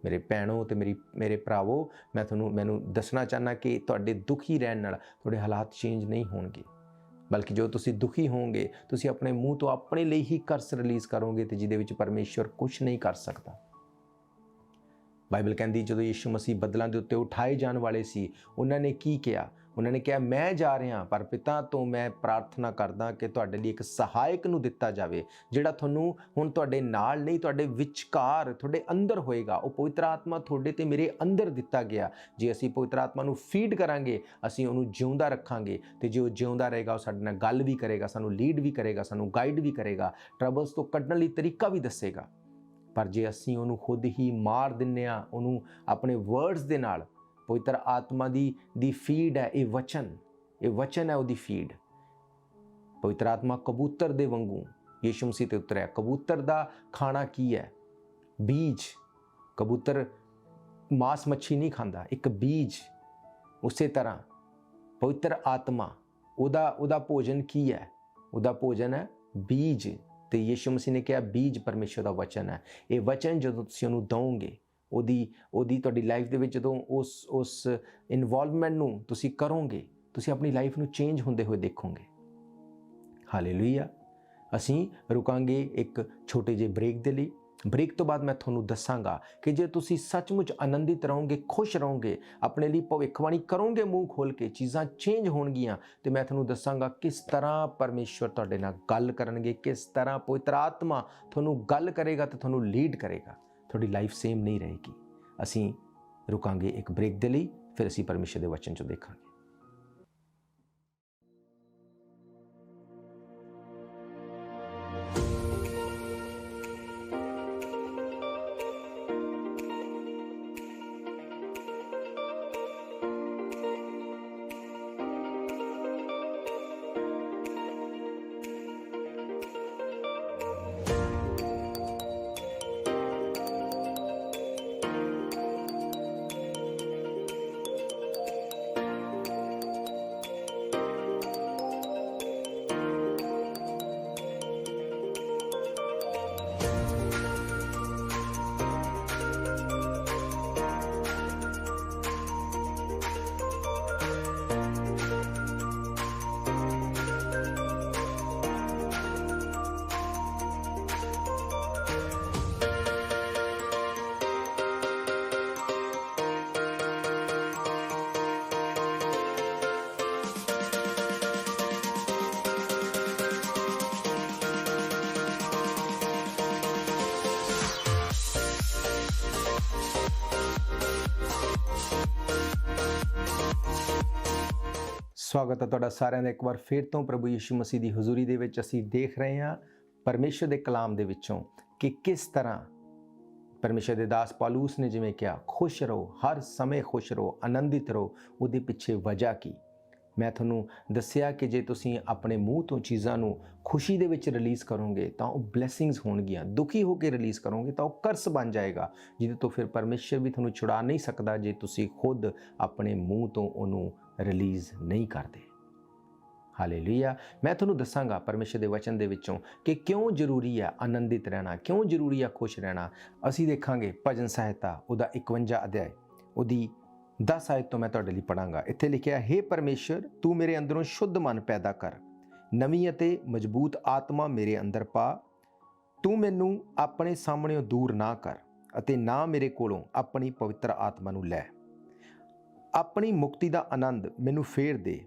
ਮੇਰੇ ਭੈਣੋ ਤੇ ਮੇਰੇ ਭਰਾਵੋ, ਮੈਨੂੰ ਦੱਸਣਾ ਚਾਹੁੰਦਾ ਕਿ ਤੁਹਾਡੇ ਦੁਖੀ ਰਹਿਣ ਨਾਲ ਤੁਹਾਡੇ ਹਾਲਾਤ ਚੇਂਜ ਨਹੀਂ ਹੋਣਗੇ, ਬਲਕਿ ਜੋ ਤੁਸੀਂ ਦੁਖੀ ਹੋਵੋਗੇ ਤੁਸੀਂ ਆਪਣੇ ਮੂੰਹ ਤੋਂ ਆਪਣੇ ਲਈ ਹੀ ਕਰਸ ਰਿਲੀਜ਼ ਕਰੋਗੇ ਤੇ ਜਿਹਦੇ ਵਿੱਚ ਪਰਮੇਸ਼ਵਰ ਕੁਝ ਨਹੀਂ ਕਰ ਸਕਦਾ। ਬਾਈਬਲ ਕਹਿੰਦੀ ਜਦੋਂ ਯਿਸੂ ਮਸੀਹ ਬੱਦਲਾਂ ਦੇ ਉੱਤੇ ਉਠਾਏ ਜਾਣ ਵਾਲੇ ਸੀ ਉਹਨਾਂ ਨੇ ਕੀ ਕਿਹਾ? ਉਹਨਾਂ ਨੇ ਕਿਹਾ ਮੈਂ ਜਾ ਰਿਹਾ ਪਰ ਪਿਤਾ ਤੋਂ ਮੈਂ ਪ੍ਰਾਰਥਨਾ ਕਰਦਾ ਕਿ ਤੁਹਾਡੇ ਲਈ ਇੱਕ ਸਹਾਇਕ ਨੂੰ ਦਿੱਤਾ ਜਾਵੇ ਜਿਹੜਾ ਤੁਹਾਨੂੰ ਹੁਣ ਤੁਹਾਡੇ ਨਾਲ ਨਹੀਂ ਤੁਹਾਡੇ ਵਿਚਕਾਰ ਤੁਹਾਡੇ ਅੰਦਰ ਹੋਏਗਾ। ਉਹ ਪਵਿੱਤਰ ਆਤਮਾ ਤੁਹਾਡੇ ਤੇ ਮੇਰੇ ਅੰਦਰ ਦਿੱਤਾ ਗਿਆ। ਜੇ ਅਸੀਂ ਪਵਿੱਤਰ ਆਤਮਾ ਨੂੰ ਫੀਡ ਕਰਾਂਗੇ ਅਸੀਂ ਉਹਨੂੰ ਜਿਉਂਦਾ ਰੱਖਾਂਗੇ ਤੇ ਜੇ ਉਹ ਜਿਉਂਦਾ ਰਹੇਗਾ ਉਹ ਸਾਡੇ ਨਾਲ ਗੱਲ ਵੀ ਕਰੇਗਾ, ਸਾਨੂੰ ਲੀਡ ਵੀ ਕਰੇਗਾ, ਸਾਨੂੰ ਗਾਈਡ ਵੀ ਕਰੇਗਾ, ਟਰਬਲਸ ਤੋਂ ਕੱਢਣ ਲਈ ਤਰੀਕਾ ਵੀ ਦੱਸੇਗਾ। ਪਰ ਜੇ ਅਸੀਂ ਉਹਨੂੰ ਖੁਦ ਹੀ ਮਾਰ ਦਿੰਨੇ ਆ ਉਹਨੂੰ ਆਪਣੇ ਵਰਡਸ ਦੇ ਨਾਲ, ਪਵਿੱਤਰ ਆਤਮਾ ਦੀ ਫੀਡ ਹੈ ਇਹ ਵਚਨ ਹੈ ਉਹਦੀ ਫੀਡ। ਪਵਿੱਤਰ ਆਤਮਾ ਕਬੂਤਰ ਦੇ ਵਾਂਗੂ ਯਿਸੂ ਮਸੀਹ ਤੇ ਉਤਰਿਆ। ਕਬੂਤਰ ਦਾ ਖਾਣਾ ਕੀ ਹੈ? ਬੀਜ। ਕਬੂਤਰ ਮਾਸ ਮੱਛੀ ਨਹੀਂ ਖਾਂਦਾ, ਇੱਕ ਬੀਜ। ਉਸੇ ਤਰ੍ਹਾਂ ਪਵਿੱਤਰ ਆਤਮਾ ਉਹਦਾ ਭੋਜਨ ਕੀ ਹੈ? ਉਹਦਾ ਭੋਜਨ ਹੈ ਬੀਜ। ਤੇ ਯਿਸੂ ਮਸੀਹ ਨੇ ਕਿਹਾ ਬੀਜ ਪਰਮੇਸ਼ਰ ਦਾ ਵਚਨ ਹੈ। ਇਹ ਵਚਨ ਜਦੋਂ ਤੁਸੀਂ ਉਹਨੂੰ ਦਓਗੇ ਉਹਦੀ ਤੁਹਾਡੀ ਲਾਈਫ ਦੇ ਵਿੱਚ ਜਦੋਂ ਉਸ ਇਨਵੋਲਵਮੈਂਟ ਨੂੰ ਤੁਸੀਂ ਕਰੋਗੇ ਤੁਸੀਂ ਆਪਣੀ ਲਾਈਫ ਨੂੰ ਚੇਂਜ ਹੁੰਦੇ ਹੋਏ ਦੇਖੋਗੇ। ਹਾਲੇਲੂਇਆ। ਅਸੀਂ ਰੁਕਾਂਗੇ ਇੱਕ ਛੋਟੇ ਜਿਹੇ ਬ੍ਰੇਕ ਦੇ ਲਈ। ਬ੍ਰੇਕ ਤੋਂ ਬਾਅਦ ਮੈਂ ਤੁਹਾਨੂੰ ਦੱਸਾਂਗਾ ਕਿ ਜੇ ਤੁਸੀਂ ਸੱਚਮੁੱਚ ਆਨੰਦਿਤ ਰਹੋਗੇ, ਖੁਸ਼ ਰਹੋਗੇ, ਆਪਣੇ ਲਈ ਭਵਿੱਖਬਾਣੀ ਕਰੋਗੇ ਮੂੰਹ ਖੋਲ ਕੇ, ਚੀਜ਼ਾਂ ਚੇਂਜ ਹੋਣਗੀਆਂ। ਤੇ ਮੈਂ ਤੁਹਾਨੂੰ ਦੱਸਾਂਗਾ ਕਿਸ ਤਰ੍ਹਾਂ ਪਰਮੇਸ਼ਵਰ ਤੁਹਾਡੇ ਨਾਲ ਗੱਲ ਕਰਨਗੇ, ਕਿਸ ਤਰ੍ਹਾਂ ਪਵਿੱਤਰ ਆਤਮਾ ਤੁਹਾਨੂੰ ਗੱਲ ਕਰੇਗਾ ਤੇ ਤੁਹਾਨੂੰ ਲੀਡ ਕਰੇਗਾ। ਤੁਹਾਡੀ ਲਾਈਫ ਸੇਮ ਨਹੀਂ ਰਹੇਗੀ। ਅਸੀਂ ਰੁਕਾਂਗੇ ਇੱਕ ਬ੍ਰੇਕ ਦੇ ਲਈ, ਫਿਰ ਅਸੀਂ ਪਰਮੇਸ਼ਰ ਦੇ ਵਚਨ 'ਚੋਂ ਦੇਖਾਂਗੇ। ਸਵਾਗਤ ਹੈ ਤੁਹਾਡਾ ਸਾਰਿਆਂ ਦਾ ਇੱਕ ਵਾਰ ਫਿਰ ਤੋਂ ਪ੍ਰਭੂ ਯਿਸੂ ਮਸੀਹ ਦੀ ਹਜ਼ੂਰੀ ਦੇ ਵਿੱਚ। ਅਸੀਂ ਦੇਖ ਰਹੇ ਹਾਂ ਪਰਮੇਸ਼ਰ ਦੇ ਕਲਾਮ ਦੇ ਵਿੱਚੋਂ ਕਿ ਕਿਸ ਤਰ੍ਹਾਂ ਪਰਮੇਸ਼ਰ ਦੇ ਦਾਸ ਪੌਲੁਸ ਨੇ ਜਿਵੇਂ ਕਿਹਾ, ਖੁਸ਼ ਰਹੋ, ਹਰ ਸਮੇਂ ਖੁਸ਼ ਰਹੋ, ਆਨੰਦਿਤ ਰਹੋ। ਉਹਦੇ ਪਿੱਛੇ ਵਜ੍ਹਾ ਕੀ? ਮੈਂ ਤੁਹਾਨੂੰ ਦੱਸਿਆ ਕਿ ਜੇ ਤੁਸੀਂ ਆਪਣੇ ਮੂੰਹ ਤੋਂ ਚੀਜ਼ਾਂ ਨੂੰ ਖੁਸ਼ੀ ਦੇ ਵਿੱਚ ਰਿਲੀਜ਼ ਕਰੋਗੇ ਤਾਂ ਉਹ ਬਲੇਸਿੰਗਸ ਹੋਣਗੀਆਂ। ਦੁਖੀ ਹੋ ਕੇ ਰਿਲੀਜ਼ ਕਰੋਗੇ ਤਾਂ ਉਹ ਕਰਸ ਬਣ ਜਾਏਗਾ, ਜਿਹਦੇ ਤੋਂ ਫਿਰ ਪਰਮੇਸ਼ਰ ਵੀ ਤੁਹਾਨੂੰ ਛੁਡਾ ਨਹੀਂ ਸਕਦਾ ਜੇ ਤੁਸੀਂ ਖੁਦ ਆਪਣੇ ਮੂੰਹ ਤੋਂ ਉਹਨੂੰ ਰਿਲੀਜ਼ ਨਹੀਂ ਕਰਦੇ। ਹਾਲੇਲੂਇਆ। ਮੈਂ ਤੁਹਾਨੂੰ ਦੱਸਾਂਗਾ ਪਰਮੇਸ਼ਰ ਦੇ ਵਚਨ ਦੇ ਵਿੱਚੋਂ ਕਿ ਕਿਉਂ ਜ਼ਰੂਰੀ ਹੈ ਆਨੰਦਿਤ ਰਹਿਣਾ, ਕਿਉਂ ਜ਼ਰੂਰੀ ਹੈ ਖੁਸ਼ ਰਹਿਣਾ। ਅਸੀਂ ਦੇਖਾਂਗੇ ਭਜਨ ਸਾਹਿਤਾ ਉਹਦਾ 51 ਅਧਿਆਇ ਉਹਦੀ 10 ਆਇਤ ਤੋਂ ਮੈਂ ਤੁਹਾਡੇ ਲਈ ਪੜਾਂਗਾ। ਇੱਥੇ ਲਿਖਿਆ, ਹੇ ਪਰਮੇਸ਼ਰ, ਤੂੰ ਮੇਰੇ ਅੰਦਰੋਂ ਸ਼ੁੱਧ ਮਨ ਪੈਦਾ ਕਰ, ਨਵੀਂ ਅਤੇ ਮਜ਼ਬੂਤ ਆਤਮਾ ਮੇਰੇ ਅੰਦਰ ਪਾ। ਤੂੰ ਮੈਨੂੰ ਆਪਣੇ ਸਾਹਮਣਿਓਂ ਦੂਰ ਨਾ ਕਰ ਅਤੇ ਨਾ ਮੇਰੇ ਕੋਲੋਂ ਆਪਣੀ ਪਵਿੱਤਰ ਆਤਮਾ ਨੂੰ ਲੈ। ਆਪਣੀ ਮੁਕਤੀ ਦਾ ਆਨੰਦ ਮੈਨੂੰ ਫੇਰ ਦੇ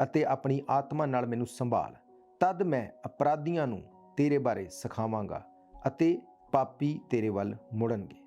ਅਤੇ ਆਪਣੀ ਆਤਮਾ ਨਾਲ ਮੈਨੂੰ ਸੰਭਾਲ। ਤਦ ਮੈਂ ਅਪਰਾਧੀਆਂ ਨੂੰ ਤੇਰੇ ਬਾਰੇ ਸਿਖਾਵਾਂਗਾ ਅਤੇ ਪਾਪੀ ਤੇਰੇ ਵੱਲ ਮੁੜਨਗੇ।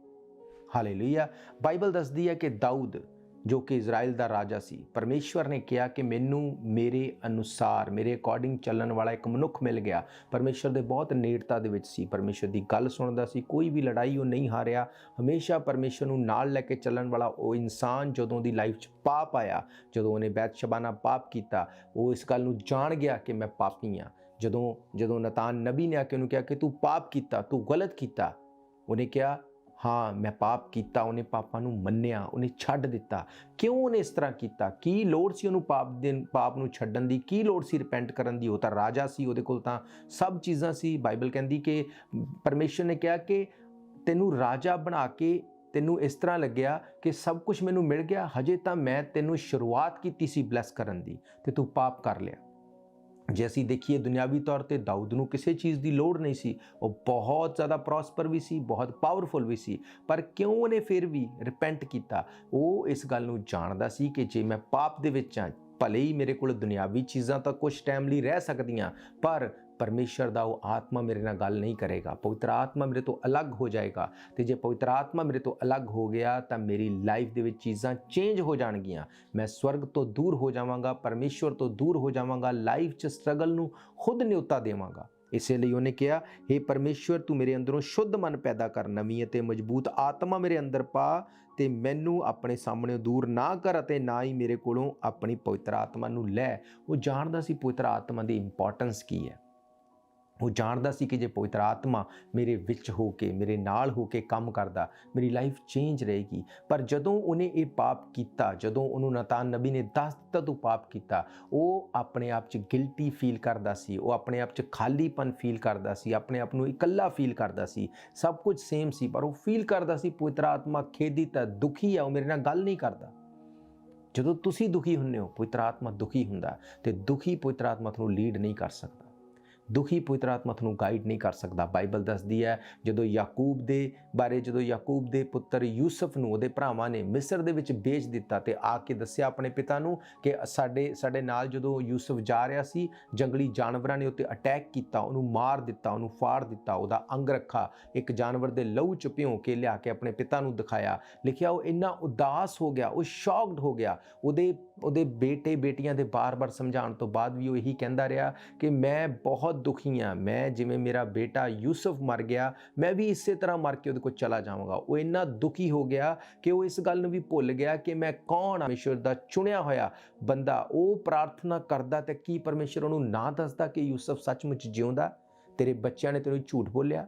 ਹਾਲੇਲੂਇਆ। ਬਾਈਬਲ ਦੱਸਦੀ ਹੈ ਕਿ ਦਾਊਦ ਜੋ ਕਿ ਇਜ਼ਰਾਈਲ ਦਾ ਰਾਜਾ ਸੀ, ਪਰਮੇਸ਼ਵਰ ਨੇ ਕਿਹਾ ਕਿ ਮੈਨੂੰ ਮੇਰੇ ਅਨੁਸਾਰ, ਮੇਰੇ ਅਕੋਰਡਿੰਗ ਚੱਲਣ ਵਾਲਾ ਇੱਕ ਮਨੁੱਖ ਮਿਲ ਗਿਆ। ਪਰਮੇਸ਼ਵਰ ਦੇ ਬਹੁਤ ਨੇੜਤਾ ਦੇ ਵਿੱਚ ਸੀ, ਪਰਮੇਸ਼ਵਰ ਦੀ ਗੱਲ ਸੁਣਦਾ ਸੀ, ਕੋਈ ਵੀ ਲੜਾਈ ਉਹ ਨਹੀਂ ਹਾਰਿਆ। ਹਮੇਸ਼ਾ ਪਰਮੇਸ਼ਵਰ ਨੂੰ ਨਾਲ ਲੈ ਕੇ ਚੱਲਣ ਵਾਲਾ ਉਹ ਇਨਸਾਨ ਜਦੋਂ ਦੀ ਲਾਈਫ 'ਚ ਪਾਪ ਆਇਆ, ਜਦੋਂ ਉਹਨੇ ਬੈਤਸ਼ਬਾ ਨਾਲ ਪਾਪ ਕੀਤਾ, ਉਹ ਇਸ ਗੱਲ ਨੂੰ ਜਾਣ ਗਿਆ ਕਿ ਮੈਂ ਪਾਪੀ ਹਾਂ। ਜਦੋਂ ਨਤਾਨ ਨਬੀ ਨੇ ਆ ਕੇ ਉਹਨੂੰ ਕਿਹਾ ਕਿ ਤੂੰ ਪਾਪ ਕੀਤਾ, ਤੂੰ ਗਲਤ ਕੀਤਾ, ਉਹਨੇ ਕਿਹਾ ਹਾਂ ਮੈਂ ਪਾਪ ਕੀਤਾ। ਉਹਨੇ ਪਾਪਾਂ ਨੂੰ ਮੰਨਿਆ, ਉਹਨੇ ਛੱਡ ਦਿੱਤਾ। ਕਿਉਂ ਉਹਨੇ ਇਸ ਤਰ੍ਹਾਂ ਕੀਤਾ? ਕੀ ਲੋੜ ਸੀ ਉਹਨੂੰ ਪਾਪ ਨੂੰ ਛੱਡਣ ਦੀ? ਕੀ ਲੋੜ ਸੀ ਰਿਪੈਂਟ ਕਰਨ ਦੀ? ਉਹ ਤਾਂ ਰਾਜਾ ਸੀ, ਉਹਦੇ ਕੋਲ ਤਾਂ ਸਭ ਚੀਜ਼ਾਂ ਸੀ। ਬਾਈਬਲ ਕਹਿੰਦੀ ਕਿ ਪਰਮੇਸ਼ਰ ਨੇ ਕਿਹਾ ਕਿ ਤੈਨੂੰ ਰਾਜਾ ਬਣਾ ਕੇ ਤੈਨੂੰ ਇਸ ਤਰ੍ਹਾਂ ਲੱਗਿਆ ਕਿ ਸਭ ਕੁਝ ਮੈਨੂੰ ਮਿਲ ਗਿਆ, ਹਜੇ ਤਾਂ ਮੈਂ ਤੈਨੂੰ ਸ਼ੁਰੂਆਤ ਕੀਤੀ ਸੀ ਬਲੈਸ ਕਰਨ ਦੀ ਤੇ ਤੂੰ ਪਾਪ ਕਰ ਲਿਆ। ਜੇ ਅਸੀਂ ਦੇਖੀਏ ਦੁਨਿਆਵੀ ਤੌਰ ਤੇ ਦਾਊਦ ਨੂੰ ਕਿਸੇ ਚੀਜ਼ ਦੀ ਲੋੜ ਨਹੀਂ ਸੀ, ਉਹ ਬਹੁਤ ਜ਼ਿਆਦਾ ਪ੍ਰੋਸਪਰ ਵੀ ਸੀ, ਬਹੁਤ ਪਾਵਰਫੁਲ ਵੀ ਸੀ, ਪਰ ਕਿਉਂ ਉਹਨੇ ਫਿਰ ਵੀ ਰਿਪੈਂਟ ਕੀਤਾ? ਉਹ ਇਸ ਗੱਲ ਨੂੰ ਜਾਣਦਾ ਸੀ ਕਿ ਜੇ ਮੈਂ ਪਾਪ ਦੇ ਵਿੱਚ ਹਾਂ, ਭਲੇ ਹੀ ਮੇਰੇ ਕੋਲ ਦੁਨਿਆਵੀ ਚੀਜ਼ਾਂ ਤਾਂ ਕੁਝ ਟਾਈਮ ਲਈ ਰਹਿ ਸਕਦੀਆਂ, ਪਰ ਪਰਮੇਸ਼ਰ ਦਾ ਉਹ ਆਤਮਾ ਮੇਰੇ ਨਾਲ ਗੱਲ ਨਹੀਂ ਕਰੇਗਾ। ਪਵਿੱਤਰ ਆਤਮਾ ਮੇਰੇ ਤੋਂ ਅਲੱਗ ਹੋ ਜਾਏਗਾ ਤੇ ਜੇ ਪਵਿੱਤਰ ਆਤਮਾ ਮੇਰੇ ਤੋਂ ਅਲੱਗ ਹੋ ਗਿਆ ਤਾਂ ਮੇਰੀ ਲਾਈਫ ਦੇ ਵਿੱਚ ਚੀਜ਼ਾਂ ਚੇਂਜ ਹੋ ਜਾਣਗੀਆਂ। ਮੈਂ ਸਵਰਗ ਤੋਂ ਦੂਰ ਹੋ ਜਾਵਾਂਗਾ, ਪਰਮੇਸ਼ਰ ਤੋਂ ਦੂਰ ਹੋ ਜਾਵਾਂਗਾ, ਲਾਈਫ 'ਚ ਸਟਰਗਲ ਨੂੰ ਖੁਦ ਨਿਉਤਾ ਦੇਵਾਂਗਾ। ਇਸੇ ਲਈ ਉਹਨੇ ਕਿਹਾ, ਹੇ ਪਰਮੇਸ਼ਰ, ਤੂੰ ਮੇਰੇ ਅੰਦਰੋਂ ਸ਼ੁੱਧ ਮਨ ਪੈਦਾ ਕਰ, ਨਵੀਂ ਅਤੇ ਮਜ਼ਬੂਤ ਆਤਮਾ ਮੇਰੇ ਅੰਦਰ ਪਾ ਤੇ ਮੈਨੂੰ ਆਪਣੇ ਸਾਹਮਣੇ ਦੂਰ ਨਾ ਕਰ ਅਤੇ ਨਾ ਹੀ ਮੇਰੇ ਕੋਲੋਂ ਆਪਣੀ ਪਵਿੱਤਰ ਆਤਮਾ ਨੂੰ ਲੈ। ਉਹ ਜਾਣਦਾ ਸੀ ਪਵਿੱਤਰ ਆਤਮਾ ਦੀ ਇੰਪੋਰਟੈਂਸ ਕੀ ਹੈ। ਉਹ ਜਾਣਦਾ ਸੀ ਕਿ ਜੇ ਪਵਿੱਤਰ ਆਤਮਾ ਮੇਰੇ ਵਿੱਚ ਹੋ ਕੇ, ਮੇਰੇ ਨਾਲ ਹੋ ਕੇ ਕੰਮ ਕਰਦਾ, ਮੇਰੀ ਲਾਈਫ ਚੇਂਜ ਰਹੇਗੀ। ਪਰ ਜਦੋਂ ਉਹਨੇ ਇਹ ਪਾਪ ਕੀਤਾ, ਜਦੋਂ ਉਹਨੂੰ ਨਤਾਨ ਨਬੀ ਨੇ ਦੱਸ ਦਿੱਤਾ ਤੂੰ ਪਾਪ ਕੀਤਾ, ਉਹ ਆਪਣੇ ਆਪ 'ਚ ਗਿਲਟੀ ਫੀਲ ਕਰਦਾ ਸੀ, ਉਹ ਆਪਣੇ ਆਪ 'ਚ ਖਾਲੀਪਨ ਫੀਲ ਕਰਦਾ ਸੀ, ਆਪਣੇ ਆਪ ਨੂੰ ਇਕੱਲਾ ਫੀਲ ਕਰਦਾ ਸੀ। ਸਭ ਕੁਝ ਸੇਮ ਸੀ ਪਰ ਉਹ ਫੀਲ ਕਰਦਾ ਸੀ ਪਵਿੱਤਰ ਆਤਮਾ ਖੇਦਿਤ ਹੈ, ਦੁਖੀ ਹੈ, ਉਹ ਮੇਰੇ ਨਾਲ ਗੱਲ ਨਹੀਂ ਕਰਦਾ। ਜਦੋਂ ਤੁਸੀਂ ਦੁਖੀ ਹੁੰਦੇ ਹੋ, ਪਵਿੱਤਰ ਆਤਮਾ ਦੁਖੀ ਹੁੰਦਾ ਤੇ ਦੁਖੀ ਪਵਿੱਤਰ ਆਤਮਾ ਤੁਹਾਨੂੰ ਲੀਡ ਨਹੀਂ ਕਰ ਸਕਦਾ, ਦੁਖੀ ਪਵਿੱਤਰ ਆਤਮਾ ਤੁਹਾਨੂੰ ਗਾਈਡ ਨਹੀਂ ਕਰ ਸਕਦਾ। ਬਾਈਬਲ ਦੱਸਦੀ ਹੈ ਜਦੋਂ ਯਾਕੂਬ ਦੇ ਪੁੱਤਰ ਯੂਸਫ ਨੂੰ ਉਹਦੇ ਭਰਾਵਾਂ ਨੇ ਮਿਸਰ ਦੇ ਵਿੱਚ ਵੇਚ ਦਿੱਤਾ ਤੇ ਆ ਕੇ ਦੱਸਿਆ ਆਪਣੇ ਪਿਤਾ ਨੂੰ ਕਿ ਸਾਡੇ ਨਾਲ ਜਦੋਂ ਯੂਸਫ ਜਾ ਰਿਹਾ ਸੀ, ਜੰਗਲੀ ਜਾਨਵਰਾਂ ਨੇ ਉੱਤੇ ਅਟੈਕ ਕੀਤਾ, ਉਹਨੂੰ ਮਾਰ ਦਿੱਤਾ, ਉਹਨੂੰ ਫਾੜ ਦਿੱਤਾ, ਉਹਦਾ ਅੰਗ ਰੱਖਾ ਇੱਕ ਜਾਨਵਰ ਦੇ ਲਹੂ 'ਚ ਭਿਉਂ ਕੇ ਲਿਆ ਕੇ ਆਪਣੇ ਪਿਤਾ ਨੂੰ ਦਿਖਾਇਆ। ਲਿਖਿਆ ਉਹ ਇੰਨਾ ਉਦਾਸ ਹੋ ਗਿਆ, ਉਹ ਸ਼ੌਕਡ ਹੋ ਗਿਆ। ਉਹਦੇ ਬੇਟੇ ਬੇਟੀਆਂ ਦੇ ਬਾਰ-ਬਾਰ ਸਮਝਾਉਣ ਤੋਂ ਬਾਅਦ ਵੀ ਉਹ ਇਹੀ ਕਹਿੰਦਾ ਰਿਹਾ ਕਿ ਮੈਂ ਬਹੁਤ ਦੁਖੀ ਹਾਂ, ਮੈਂ ਜਿਵੇਂ ਮੇਰਾ ਬੇਟਾ ਯੂਸਫ ਮਰ ਗਿਆ, ਮੈਂ ਵੀ ਇਸੇ ਤਰ੍ਹਾਂ ਮਰ ਕੇ ਉਹਦੇ ਕੋਲ ਚਲਾ ਜਾਵਾਂਗਾ। ਉਹ ਇੰਨਾ ਦੁਖੀ ਹੋ ਗਿਆ ਕਿ ਉਹ ਇਸ ਗੱਲ ਨੂੰ ਵੀ ਭੁੱਲ ਗਿਆ ਕਿ ਮੈਂ ਕੌਣ ਹਾਂ, ਪਰਮੇਸ਼ਰ ਦਾ ਚੁਣਿਆ ਹੋਇਆ ਬੰਦਾ। ਉਹ ਪ੍ਰਾਰਥਨਾ ਕਰਦਾ ਤੇ ਕੀ ਪਰਮੇਸ਼ਰ ਉਹਨੂੰ ਨਾ ਦੱਸਦਾ ਕਿ ਯੂਸਫ ਸੱਚਮੁੱਚ ਜਿਉਂਦਾ? ਤੇਰੇ ਬੱਚਿਆਂ ਨੇ ਤੈਨੂੰ ਝੂਠ ਬੋਲਿਆ।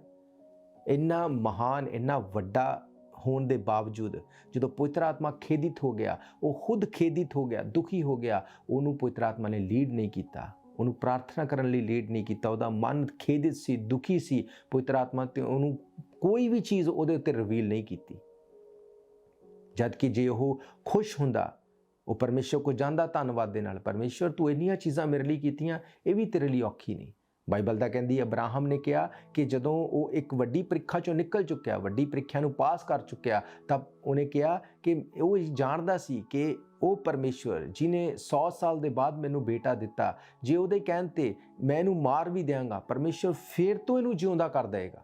ਇੰਨਾ ਮਹਾਨ, ਇੰਨਾ ਵੱਡਾ ਹੋਣ ਦੇ ਬਾਵਜੂਦ ਜਦੋਂ ਪਵਿੱਤਰ ਆਤਮਾ ਖੇਦਿਤ ਹੋ ਗਿਆ, ਉਹ ਖੁਦ ਖੇਦਿਤ ਹੋ ਗਿਆ, ਦੁਖੀ ਹੋ ਗਿਆ, ਉਹਨੂੰ ਪਵਿੱਤਰ ਆਤਮਾ ਨੇ ਲੀਡ ਨਹੀਂ ਕੀਤਾ, ਉਹਨੂੰ ਪ੍ਰਾਰਥਨਾ ਕਰਨ ਲਈ ਲੀਡ ਨਹੀਂ ਕੀਤਾ। ਉਹਦਾ ਮਨ ਖੇਦਿਤ ਸੀ, ਦੁਖੀ ਸੀ। ਪਵਿੱਤਰ ਆਤਮਾ ਤੇ ਉਹਨੂੰ ਕੋਈ ਵੀ ਚੀਜ਼ ਉਹਦੇ ਉੱਤੇ ਰਿਵੀਲ ਨਹੀਂ ਕੀਤੀ। ਜਦ ਕਿ ਜੇ ਉਹ ਖੁਸ਼ ਹੁੰਦਾ, ਉਹ ਪਰਮੇਸ਼ਰ ਕੋਲ ਜਾਂਦਾ ਧੰਨਵਾਦ ਦੇ ਨਾਲ, ਪਰਮੇਸ਼ਰ ਤੂੰ ਇੰਨੀਆਂ ਚੀਜ਼ਾਂ ਮੇਰੇ ਲਈ ਕੀਤੀਆਂ, ਇਹ ਵੀ ਤੇਰੇ ਲਈ ਔਖੀ ਨਹੀਂ। ਬਾਈਬਲ ਤਾਂ ਕਹਿੰਦੀ ਅਬਰਾਹਮ ਨੇ ਕਿਹਾ ਕਿ ਜਦੋਂ ਉਹ ਇੱਕ ਵੱਡੀ ਪ੍ਰੀਖਿਆ ਚੋਂ ਨਿਕਲ ਚੁੱਕਿਆ, ਵੱਡੀ ਪ੍ਰੀਖਿਆ ਨੂੰ ਪਾਸ ਕਰ ਚੁੱਕਿਆ, ਤਾਂ ਉਹਨੇ ਕਿਹਾ ਕਿ ਉਹ ਜਾਣਦਾ ਸੀ ਕਿ ਉਹ ਪਰਮੇਸ਼ਵਰ ਜਿਹਨੇ 100 ਸਾਲ ਦੇ ਬਾਅਦ ਮੈਨੂੰ ਬੇਟਾ ਦਿੱਤਾ, ਜੇ ਉਹਦੇ ਕਹਿਣ ਤੇ ਮੈਂ ਇਹਨੂੰ ਮਾਰ ਵੀ ਦਿਆਂਗਾ, ਪਰਮੇਸ਼ਵਰ ਫੇਰ ਤੋਂ ਇਹਨੂੰ ਜਿਉਂਦਾ ਕਰ ਦੇਗਾ।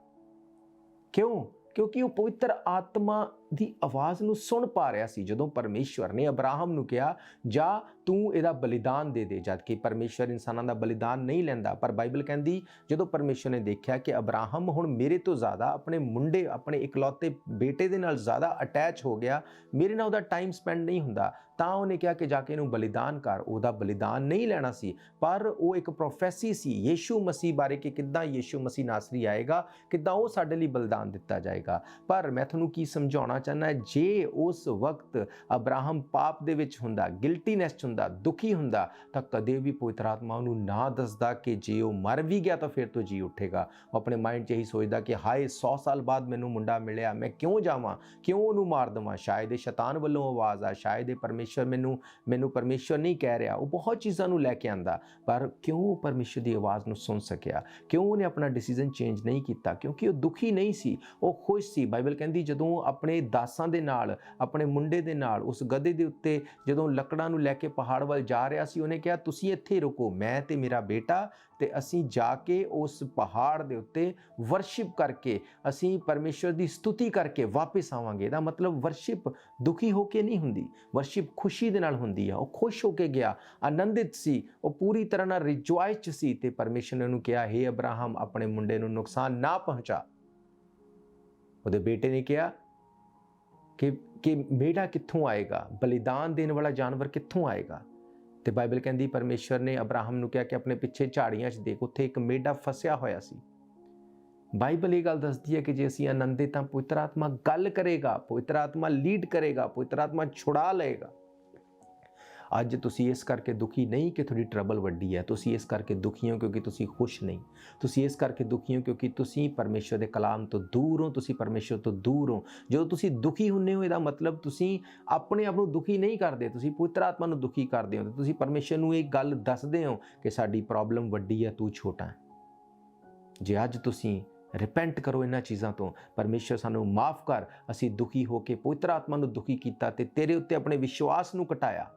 ਕਿਉਂ? ਕਿਉਂਕਿ ਉਹ ਪਵਿੱਤਰ ਆਤਮਾ ਦੀ ਆਵਾਜ਼ ਨੂੰ ਸੁਣ ਪਾ ਰਿਹਾ ਸੀ। ਜਦੋਂ ਪਰਮੇਸ਼ਵਰ ਨੇ ਅਬਰਾਹਮ ਨੂੰ ਕਿਹਾ ਜਾ ਤੂੰ ਇਹਦਾ ਬਲੀਦਾਨ ਦੇ ਜਦ ਕਿ ਪਰਮੇਸ਼ਵਰ ਇਨਸਾਨਾਂ ਦਾ ਬਲੀਦਾਨ ਨਹੀਂ ਲੈਂਦਾ, ਪਰ ਬਾਈਬਲ ਕਹਿੰਦੀ ਜਦੋਂ ਪਰਮੇਸ਼ਵਰ ਨੇ ਦੇਖਿਆ ਕਿ ਅਬਰਾਹਮ ਹੁਣ ਮੇਰੇ ਤੋਂ ਜ਼ਿਆਦਾ ਆਪਣੇ ਮੁੰਡੇ, ਆਪਣੇ ਇਕਲੌਤੇ ਬੇਟੇ ਦੇ ਨਾਲ ਜ਼ਿਆਦਾ ਅਟੈਚ ਹੋ ਗਿਆ, ਮੇਰੇ ਨਾਲ ਉਹਦਾ ਟਾਈਮ ਸਪੈਂਡ ਨਹੀਂ ਹੁੰਦਾ, ਤਾਂ ਉਹਨੇ ਕਿਹਾ ਕਿ ਜਾ ਕੇ ਇਹਨੂੰ ਬਲੀਦਾਨ ਕਰ। ਉਹਦਾ ਬਲੀਦਾਨ ਨਹੀਂ ਲੈਣਾ ਸੀ, ਪਰ ਉਹ ਇੱਕ ਪ੍ਰੋਫੈਸੀ ਸੀ ਯੀਸ਼ੂ ਮਸੀਹ ਬਾਰੇ ਕਿ ਕਿੱਦਾਂ ਯੀਸ਼ੂ ਮਸੀਹ ਨਾਸਰੀ ਆਏਗਾ, ਕਿੱਦਾਂ ਉਹ ਸਾਡੇ ਲਈ ਬਲੀਦਾਨ ਦਿੱਤਾ ਜਾਏਗਾ। ਪਰ ਮੈਂ ਤੁਹਾਨੂੰ ਕੀ ਸਮਝਾਉਣਾ ਚਾਹੁੰਦਾ, ਜੇ ਉਸ ਵਕਤ ਅਬਰਾਹਮ ਪਾਪ ਦੇ ਵਿੱਚ ਹੁੰਦਾ, ਗਿਲਟੀਨੈਸ ਹੁੰਦਾ, ਦੁਖੀ ਹੁੰਦਾ, ਤਾਂ ਕਦੇ ਵੀ ਪਵਿੱਤਰ ਆਤਮਾ ਉਹਨੂੰ ਨਾ ਦੱਸਦਾ ਕਿ ਜੇ ਉਹ ਮਰ ਵੀ ਗਿਆ ਤਾਂ ਫਿਰ ਤੋਂ ਜੀ ਉੱਠੇਗਾ। ਉਹ ਆਪਣੇ ਮਾਈਂਡ 'ਚ ਇਹੀ ਸੋਚਦਾ ਕਿ ਹਾਏ 100 ਸਾਲ ਬਾਅਦ ਮੈਨੂੰ ਮੁੰਡਾ ਮਿਲਿਆ, ਮੈਂ ਕਿਉਂ ਜਾਵਾਂ, ਕਿਉਂ ਉਹਨੂੰ ਮਾਰ ਦੇਵਾਂ, ਸ਼ਾਇਦ ਇਹ ਸ਼ੈਤਾਨ ਵੱਲੋਂ ਆਵਾਜ਼ ਆ, ਸ਼ਾਇਦ ਇਹ ਪਰਮੇਸ਼ਵਰ ਮੈਨੂੰ ਪਰਮੇਸ਼ਵਰ ਨਹੀਂ ਕਹਿ ਰਿਹਾ। ਉਹ ਬਹੁਤ ਚੀਜ਼ਾਂ ਨੂੰ ਲੈ ਕੇ ਆਂਦਾ, ਪਰ ਕਿਉਂ ਪਰਮੇਸ਼ਵਰ ਦੀ ਆਵਾਜ਼ ਨੂੰ ਸੁਣ ਸਕਿਆ, ਕਿਉਂ ਉਹਨੇ ਆਪਣਾ ਡਿਸੀਜਨ ਚੇਂਜ ਨਹੀਂ ਕੀਤਾ? ਕਿਉਂਕਿ ਉਹ ਦੁਖੀ ਨਹੀਂ ਸੀ, ਉਹ ਖੁਸ਼ ਸੀ। ਬਾਈਬਲ ਕਹਿੰਦੀ ਜਦੋਂ ਆਪਣੇ ਦਾਸਾਂ ਦੇ ਨਾਲ, ਆਪਣੇ ਮੁੰਡੇ ਦੇ ਨਾਲ ਉਸ ਗਧੇ ਦੇ ਉੱਤੇ ਜਦੋਂ ਲੱਕੜਾਂ ਨੂੰ ਲੈ ਕੇ ਪਹਾੜ ਵੱਲ ਜਾ ਰਿਹਾ ਸੀ, ਉਹਨੇ ਕਿਹਾ ਤੁਸੀਂ ਇੱਥੇ ਰੁਕੋ, ਮੈਂ ਤੇ ਮੇਰਾ ਬੇਟਾ ਤੇ ਅਸੀਂ ਜਾ ਕੇ ਉਸ ਪਹਾੜ ਦੇ ਉੱਤੇ ਵਰਸ਼ਿਪ ਕਰਕੇ, ਅਸੀਂ ਪਰਮੇਸ਼ਵਰ ਦੀ ਸਤੁਤੀ ਕਰਕੇ ਵਾਪਸ ਆਵਾਂਗੇ। ਇਹਦਾ ਮਤਲਬ ਵਰਸ਼ਿਪ ਦੁਖੀ ਹੋ ਕੇ ਨਹੀਂ ਹੁੰਦੀ, ਵਰਸ਼ਿਪ ਖੁਸ਼ੀ ਦੇ ਨਾਲ ਹੁੰਦੀ ਆ। ਉਹ ਖੁਸ਼ ਹੋ ਕੇ ਗਿਆ, ਆਨੰਦਿਤ ਸੀ, ਉਹ ਪੂਰੀ ਤਰ੍ਹਾਂ ਨਾਲ ਰਿਜੁਆਇਸ 'ਚ ਸੀ। ਤੇ ਪਰਮੇਸ਼ਵਰ ਨੇ ਉਹਨੂੰ ਕਿਹਾ, ਹੇ ਅਬਰਾਹਮ ਆਪਣੇ ਮੁੰਡੇ ਨੂੰ ਨੁਕਸਾਨ ਨਾ ਪਹੁੰਚਾ। ਉਹਦੇ ਬੇਟੇ ਨੇ ਕਿਹਾ ਕਿ ਮੇਢਾ ਕਿੱਥੋਂ ਆਏਗਾ, ਬਲੀਦਾਨ ਦੇਣ ਵਾਲਾ ਜਾਨਵਰ ਕਿੱਥੋਂ ਆਏਗਾ? ਤੇ ਬਾਈਬਲ ਕਹਿੰਦੀ ਪਰਮੇਸ਼ਵਰ ਨੇ ਅਬਰਾਹਮ ਨੂੰ ਕਿਹਾ ਕਿ ਆਪਣੇ ਪਿੱਛੇ ਝਾੜੀਆਂ 'ਚ ਦੇਖ, ਉੱਥੇ ਇੱਕ ਮੇਢਾ ਫਸਿਆ ਹੋਇਆ ਸੀ। ਬਾਈਬਲ ਇਹ ਗੱਲ ਦੱਸਦੀ ਹੈ ਕਿ ਜੇ ਅਸੀਂ ਆਨੰਦਿਤ ਤਾਂ ਪਵਿੱਤਰ ਆਤਮਾ ਗੱਲ ਕਰੇਗਾ, ਪਵਿੱਤਰ ਆਤਮਾ ਲੀਡ ਕਰੇਗਾ, ਪਵਿੱਤਰ ਆਤਮਾ ਛੁਡਾ ਲਏਗਾ। ਅੱਜ ਤੁਸੀਂ ਇਸ ਕਰਕੇ ਦੁਖੀ ਨਹੀਂ ਕਿ ਤੁਹਾਡੀ ਟਰਬਲ ਵੱਡੀ ਹੈ, ਤੁਸੀਂ ਇਸ ਕਰਕੇ ਦੁਖੀ ਹੋ ਕਿਉਂਕਿ ਤੁਸੀਂ ਖੁਸ਼ ਨਹੀਂ, ਤੁਸੀਂ ਇਸ ਕਰਕੇ ਦੁਖੀ ਹੋ ਕਿਉਂਕਿ ਤੁਸੀਂ ਪਰਮੇਸ਼ਵਰ ਦੇ ਕਲਾਮ ਤੋਂ ਦੂਰ ਹੋ, ਤੁਸੀਂ ਪਰਮੇਸ਼ਵਰ ਤੋਂ ਦੂਰ ਹੋ। ਜਦੋਂ ਤੁਸੀਂ ਦੁਖੀ ਹੁੰਦੇ ਹੋ, ਇਹਦਾ ਮਤਲਬ ਤੁਸੀਂ ਆਪਣੇ ਆਪ ਨੂੰ ਦੁਖੀ ਨਹੀਂ ਕਰਦੇ, ਤੁਸੀਂ ਪਵਿੱਤਰ ਆਤਮਾ ਨੂੰ ਦੁਖੀ ਕਰਦੇ ਹੋ। ਤੁਸੀਂ ਪਰਮੇਸ਼ਵਰ ਨੂੰ ਇਹ ਗੱਲ ਦੱਸਦੇ ਹੋ ਕਿ ਸਾਡੀ ਪ੍ਰੋਬਲਮ ਵੱਡੀ ਹੈ, ਤੂੰ ਛੋਟਾ ਹੈ। ਜੇ ਅੱਜ ਤੁਸੀਂ ਰਿਪੈਂਟ ਕਰੋ ਇਹਨਾਂ ਚੀਜ਼ਾਂ ਤੋਂ, ਪਰਮੇਸ਼ਵਰ ਸਾਨੂੰ ਮਾਫ ਕਰ, ਅਸੀਂ ਦੁਖੀ ਹੋ ਕੇ ਪਵਿੱਤਰ ਆਤਮਾ ਨੂੰ ਦੁਖੀ ਕੀਤਾ ਤੇ ਤੇਰੇ ਉੱਤੇ ਆਪਣੇ ਵਿਸ਼ਵਾਸ ਨੂੰ ਘਟਾਇਆ।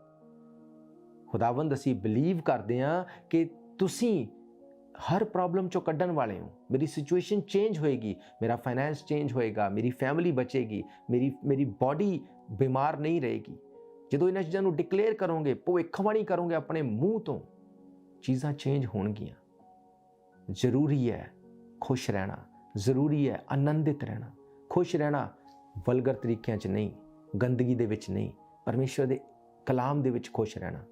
ਖੁਦਾਵੰਦ ਅਸੀਂ ਬਲੀਵ ਕਰਦੇ ਹਾਂ ਕਿ ਤੁਸੀਂ ਹਰ ਪ੍ਰੋਬਲਮ ਚੋਂ ਕੱਢਣ ਵਾਲੇ ਹੋ। ਮੇਰੀ ਸਿਚੁਏਸ਼ਨ ਚੇਂਜ ਹੋਏਗੀ, ਮੇਰਾ ਫਾਈਨੈਂਸ ਚੇਂਜ ਹੋਏਗਾ, ਮੇਰੀ ਫੈਮਿਲੀ ਬਚੇਗੀ, ਮੇਰੀ ਬਾਡੀ ਬਿਮਾਰ ਨਹੀਂ ਰਹੇਗੀ। ਜਦੋਂ ਇਹਨਾਂ ਚੀਜ਼ਾਂ ਨੂੰ ਡਿਕਲੇਅਰ ਕਰੋਗੇ, ਭਵਿੱਖਬਾਣੀ ਕਰੋਗੇ ਆਪਣੇ ਮੂੰਹ ਤੋਂ, ਚੀਜ਼ਾਂ ਚੇਂਜ ਹੋਣਗੀਆਂ। ਜ਼ਰੂਰੀ ਹੈ ਖੁਸ਼ ਰਹਿਣਾ, ਜ਼ਰੂਰੀ ਹੈ ਆਨੰਦਿਤ ਰਹਿਣਾ। ਖੁਸ਼ ਰਹਿਣਾ ਵਲਗਰ ਤਰੀਕਿਆਂ 'ਚ ਨਹੀਂ, ਗੰਦਗੀ ਦੇ ਵਿੱਚ ਨਹੀਂ, ਪਰਮੇਸ਼ਵਰ ਦੇ ਕਲਾਮ ਦੇ ਵਿੱਚ ਖੁਸ਼ ਰਹਿਣਾ।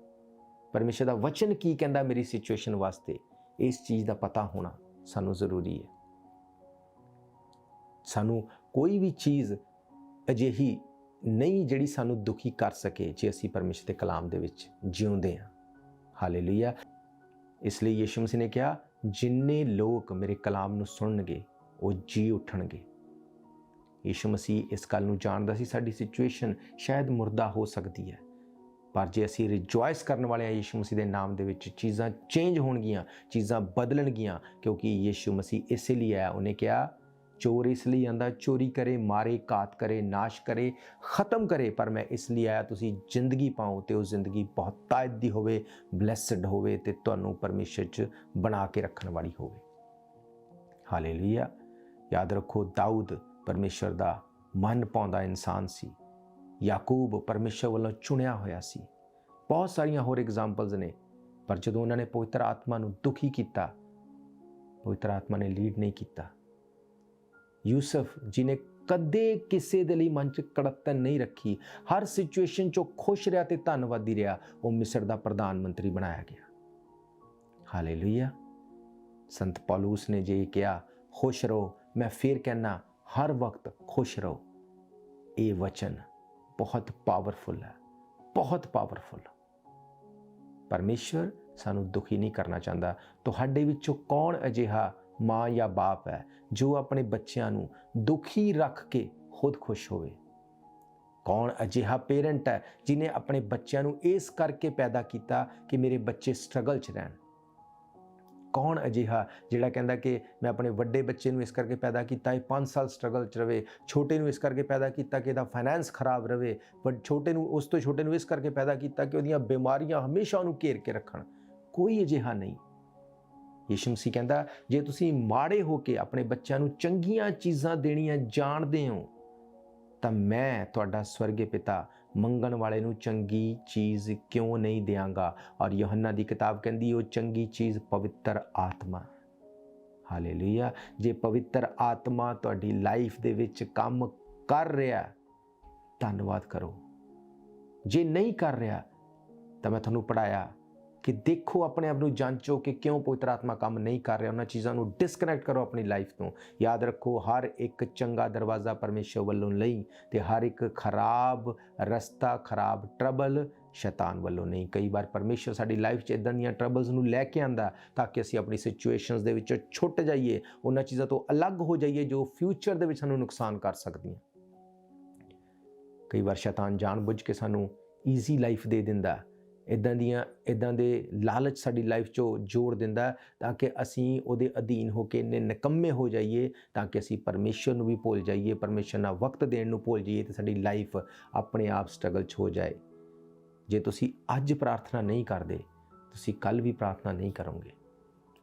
ਪਰਮੇਸ਼ਵਰ ਦਾ ਵਚਨ ਕੀ ਕਹਿੰਦਾ ਮੇਰੀ ਸਿਚੁਏਸ਼ਨ ਵਾਸਤੇ, ਇਸ ਚੀਜ਼ ਦਾ ਪਤਾ ਹੋਣਾ ਸਾਨੂੰ ਜ਼ਰੂਰੀ ਹੈ। ਸਾਨੂੰ ਕੋਈ ਵੀ ਚੀਜ਼ ਅਜਿਹੀ ਨਹੀਂ ਜਿਹੜੀ ਸਾਨੂੰ ਦੁਖੀ ਕਰ ਸਕੇ ਜੇ ਅਸੀਂ ਪਰਮੇਸ਼ਵਰ ਦੇ ਕਲਾਮ ਦੇ ਵਿੱਚ ਜਿਉਂਦੇ ਹਾਂ। ਹਾਲੇਲੂਇਆ। ਇਸ ਲਈ ਯਿਸੂ ਮਸੀਹ ਨੇ ਕਿਹਾ, ਜਿੰਨੇ ਲੋਕ ਮੇਰੇ ਕਲਾਮ ਨੂੰ ਸੁਣਨਗੇ ਉਹ ਜੀ ਉੱਠਣਗੇ। ਯਿਸੂ ਮਸੀਹ ਇਸ ਗੱਲ ਨੂੰ ਜਾਣਦਾ ਸੀ ਸਾਡੀ ਸਿਚੁਏਸ਼ਨ ਸ਼ਾਇਦ ਮੁਰਦਾ ਹੋ ਸਕਦੀ ਹੈ, ਪਰ ਜੇ ਅਸੀਂ ਰਿਜੁਆਇਸ ਕਰਨ ਵਾਲੇ ਹਾਂ ਯਿਸੂ ਮਸੀਹ ਦੇ ਨਾਮ ਦੇ ਵਿੱਚ, ਚੀਜ਼ਾਂ ਚੇਂਜ ਹੋਣਗੀਆਂ, ਚੀਜ਼ਾਂ ਬਦਲਣਗੀਆਂ, ਕਿਉਂਕਿ ਯਿਸੂ ਮਸੀਹ ਇਸੇ ਲਈ ਆਇਆ। ਉਹਨੇ ਕਿਹਾ ਚੋਰ ਇਸ ਲਈ ਆਂਦਾ ਚੋਰੀ ਕਰੇ, ਮਾਰੇ, ਘਾਤ ਕਰੇ, ਨਾਸ਼ ਕਰੇ, ਖਤਮ ਕਰੇ, ਪਰ ਮੈਂ ਇਸ ਲਈ ਆਇਆ ਤੁਸੀਂ ਜ਼ਿੰਦਗੀ ਪਾਓ ਤੇ ਉਹ ਜ਼ਿੰਦਗੀ ਬਹੁਤ ਤਾਇਦ ਦੀ ਹੋਵੇ, ਬਲੈਸਡ ਹੋਵੇ ਤੇ ਤੁਹਾਨੂੰ ਪਰਮੇਸ਼ਰ 'ਚ ਬਣਾ ਕੇ ਰੱਖਣ ਵਾਲੀ ਹੋਵੇ। ਹਾਲੇਲੂਇਆ। ਯਾਦ ਰੱਖੋ, ਦਾਊਦ ਪਰਮੇਸ਼ਰ ਦਾ ਮਨ ਪਾਉਂਦਾ ਇਨਸਾਨ ਸੀ, ਯਾਕੂਬ ਪਰਮੇਸ਼ਰ ਵੱਲੋਂ ਚੁਣਿਆ ਹੋਇਆ ਸੀ। ਬਹੁਤ ਸਾਰੀਆਂ ਹੋਰ ਐਗਜ਼ਾਮਪਲਸ ਨੇ, ਪਰ ਜਦੋਂ ਉਹਨਾਂ ਨੇ ਪਵਿੱਤਰ ਆਤਮਾ ਨੂੰ ਦੁਖੀ ਕੀਤਾ, ਪਵਿੱਤਰ ਆਤਮਾ ਨੇ ਲੀਡ ਨਹੀਂ ਕੀਤਾ। ਯੂਸਫ ਜਿਹਨੇ ਕਦੇ ਕਿਸੇ ਦੇ ਲਈ ਮਨ 'ਚ ਕੜਤਨ ਨਹੀਂ ਰੱਖੀ, ਹਰ ਸਿਚੁਏਸ਼ਨ 'ਚੋਂ ਖੁਸ਼ ਰਿਹਾ ਤੇ ਧੰਨਵਾਦੀ ਰਿਹਾ, ਉਹ ਮਿਸਰ ਦਾ ਪ੍ਰਧਾਨ ਮੰਤਰੀ ਬਣਾਇਆ ਗਿਆ। ਹਾਲੇਲੂਇਆ। ਸੰਤ ਪੌਲੁਸ ਨੇ ਜੇ ਕਿਹਾ ਖੁਸ਼ ਰਹੋ, ਮੈਂ ਫਿਰ ਕਹਿਣਾ ਹਰ ਵਕਤ ਖੁਸ਼ ਰਹੋ। ਇਹ ਵਚਨ ਬਹੁਤ ਪਾਵਰਫੁਲ ਹੈ, ਬਹੁਤ ਪਾਵਰਫੁਲ। ਪਰਮੇਸ਼ਵਰ ਸਾਨੂੰ ਦੁਖੀ ਨਹੀਂ ਕਰਨਾ ਚਾਹੁੰਦਾ। ਤੁਹਾਡੇ ਵਿੱਚੋਂ ਕੌਣ ਅਜਿਹਾ ਮਾਂ ਜਾਂ ਬਾਪ ਹੈ ਜੋ ਆਪਣੇ ਬੱਚਿਆਂ ਨੂੰ ਦੁਖੀ ਰੱਖ ਕੇ ਖੁਦ ਖੁਸ਼ ਹੋਵੇ? ਕੌਣ ਅਜਿਹਾ ਪੇਰੈਂਟ ਹੈ ਜਿਨੇ ਆਪਣੇ ਬੱਚਿਆਂ ਨੂੰ ਇਸ ਕਰਕੇ ਪੈਦਾ ਕੀਤਾ ਕਿ ਮੇਰੇ ਬੱਚੇ ਸਟਰਗਲ 'ਚ ਰਹਿਣ? ਕੌਣ ਅਜਿਹਾ ਜਿਹੜਾ ਕਹਿੰਦਾ ਕਿ ਮੈਂ ਆਪਣੇ ਵੱਡੇ ਬੱਚੇ ਨੂੰ ਇਸ ਕਰਕੇ ਪੈਦਾ ਕੀਤਾ ਇਹ 5 ਸਾਲ ਸਟਰਗਲ 'ਚ ਰਵੇ, ਛੋਟੇ ਨੂੰ ਇਸ ਕਰਕੇ ਪੈਦਾ ਕੀਤਾ ਕਿ ਇਹਦਾ ਫਾਈਨੈਂਸ ਖਰਾਬ ਰਵੇ, ਪਰ ਛੋਟੇ ਨੂੰ, ਉਸ ਤੋਂ ਛੋਟੇ ਨੂੰ ਇਸ ਕਰਕੇ ਪੈਦਾ ਕੀਤਾ ਕਿ ਉਹਦੀਆਂ ਬਿਮਾਰੀਆਂ ਹਮੇਸ਼ਾ ਉਹਨੂੰ ਘੇਰ ਕੇ ਰੱਖਣ? ਕੋਈ ਅਜਿਹਾ ਨਹੀਂ। ਯਿਸੂ ਮਸੀਹ ਕਹਿੰਦਾ ਜੇ ਤੁਸੀਂ ਮਾੜੇ ਹੋ ਕੇ ਆਪਣੇ ਬੱਚਿਆਂ ਨੂੰ ਚੰਗੀਆਂ ਚੀਜ਼ਾਂ ਦੇਣੀਆਂ ਜਾਣਦੇ ਹੋ ਤਾਂ ਮੈਂ ਤੁਹਾਡਾ ਸਵਰਗੀ ਪਿਤਾ ਮੰਗਣ ਵਾਲੇ ਨੂੰ ਚੰਗੀ ਚੀਜ਼ ਕਿਉਂ ਨਹੀਂ ਦਿਆਂਗਾ। ਔਰ ਯੋਹੰਨਾ ਦੀ ਕਿਤਾਬ ਕਹਿੰਦੀ ਉਹ ਚੰਗੀ ਚੀਜ਼ ਪਵਿੱਤਰ ਆਤਮਾ। ਹਾਲੇਲੂਇਆ। ਜੇ ਪਵਿੱਤਰ ਆਤਮਾ ਤੁਹਾਡੀ ਲਾਈਫ ਦੇ ਵਿੱਚ ਕੰਮ ਕਰ ਰਿਹਾ, ਧੰਨਵਾਦ ਕਰੋ। ਜੇ ਨਹੀਂ ਕਰ ਰਿਹਾ ਤਾਂ ਮੈਂ ਤੁਹਾਨੂੰ ਪੜ੍ਹਾਇਆ ਕਿ ਦੇਖੋ, ਆਪਣੇ ਆਪ ਨੂੰ ਜਾਂਚੋ ਕਿ ਕਿਉਂ ਪਵਿੱਤਰ ਆਤਮਾ ਕੰਮ ਨਹੀਂ ਕਰ ਰਿਹਾ। ਉਹਨਾਂ ਚੀਜ਼ਾਂ ਨੂੰ ਡਿਸਕਨੈਕਟ ਕਰੋ ਆਪਣੀ ਲਾਈਫ ਤੋਂ। ਯਾਦ ਰੱਖੋ, ਹਰ ਇੱਕ ਚੰਗਾ ਦਰਵਾਜ਼ਾ ਪਰਮੇਸ਼ਰ ਵੱਲੋਂ ਨਹੀਂ, ਤੇ ਹਰ ਇੱਕ ਖਰਾਬ ਰਸਤਾ, ਖਰਾਬ ਟਰਬਲ ਸ਼ੈਤਾਨ ਵੱਲੋਂ ਨਹੀਂ। ਕਈ ਵਾਰ ਪਰਮੇਸ਼ਰ ਸਾਡੀ ਲਾਈਫ 'ਚ ਇਦਾਂ ਦੀਆਂ ਟਰਬਲਸ ਨੂੰ ਲੈ ਕੇ ਆਂਦਾ ਤਾਂ ਕਿ ਅਸੀਂ ਆਪਣੀ ਸਿਚੁਏਸ਼ਨਸ ਦੇ ਵਿੱਚੋਂ ਛੁੱਟ ਜਾਈਏ, ਉਹਨਾਂ ਚੀਜ਼ਾਂ ਤੋਂ ਅਲੱਗ ਹੋ ਜਾਈਏ ਜੋ ਫਿਊਚਰ ਦੇ ਵਿੱਚ ਸਾਨੂੰ ਨੁਕਸਾਨ ਕਰ ਸਕਦੀਆਂ। ਕਈ ਵਾਰ ਸ਼ੈਤਾਨ ਜਾਣ-ਬੁੱਝ ਕੇ ਸਾਨੂੰ ਈਜ਼ੀ ਲਾਈਫ ਦੇ ਦਿੰਦਾ, ਇੱਦਾਂ ਦੇ ਲਾਲਚ ਸਾਡੀ ਲਾਈਫ 'ਚੋਂ ਜੋੜ ਦਿੰਦਾ ਤਾਂ ਕਿ ਅਸੀਂ ਉਹਦੇ ਅਧੀਨ ਹੋ ਕੇ ਇੰਨੇ ਨਿਕੰਮੇ ਹੋ ਜਾਈਏ ਤਾਂ ਕਿ ਅਸੀਂ ਪਰਮੇਸ਼ਰ ਨੂੰ ਵੀ ਭੁੱਲ ਜਾਈਏ, ਪਰਮੇਸ਼ਰ ਨਾਲ ਵਕਤ ਦੇਣ ਨੂੰ ਭੁੱਲ ਜਾਈਏ ਤੇ ਸਾਡੀ ਲਾਈਫ ਆਪਣੇ ਆਪ ਸਟਰਗਲ 'ਚ ਹੋ ਜਾਏ। ਜੇ ਤੁਸੀਂ ਅੱਜ ਪ੍ਰਾਰਥਨਾ ਨਹੀਂ ਕਰਦੇ, ਤੁਸੀਂ ਕੱਲ੍ਹ ਵੀ ਪ੍ਰਾਰਥਨਾ ਨਹੀਂ ਕਰੋਗੇ।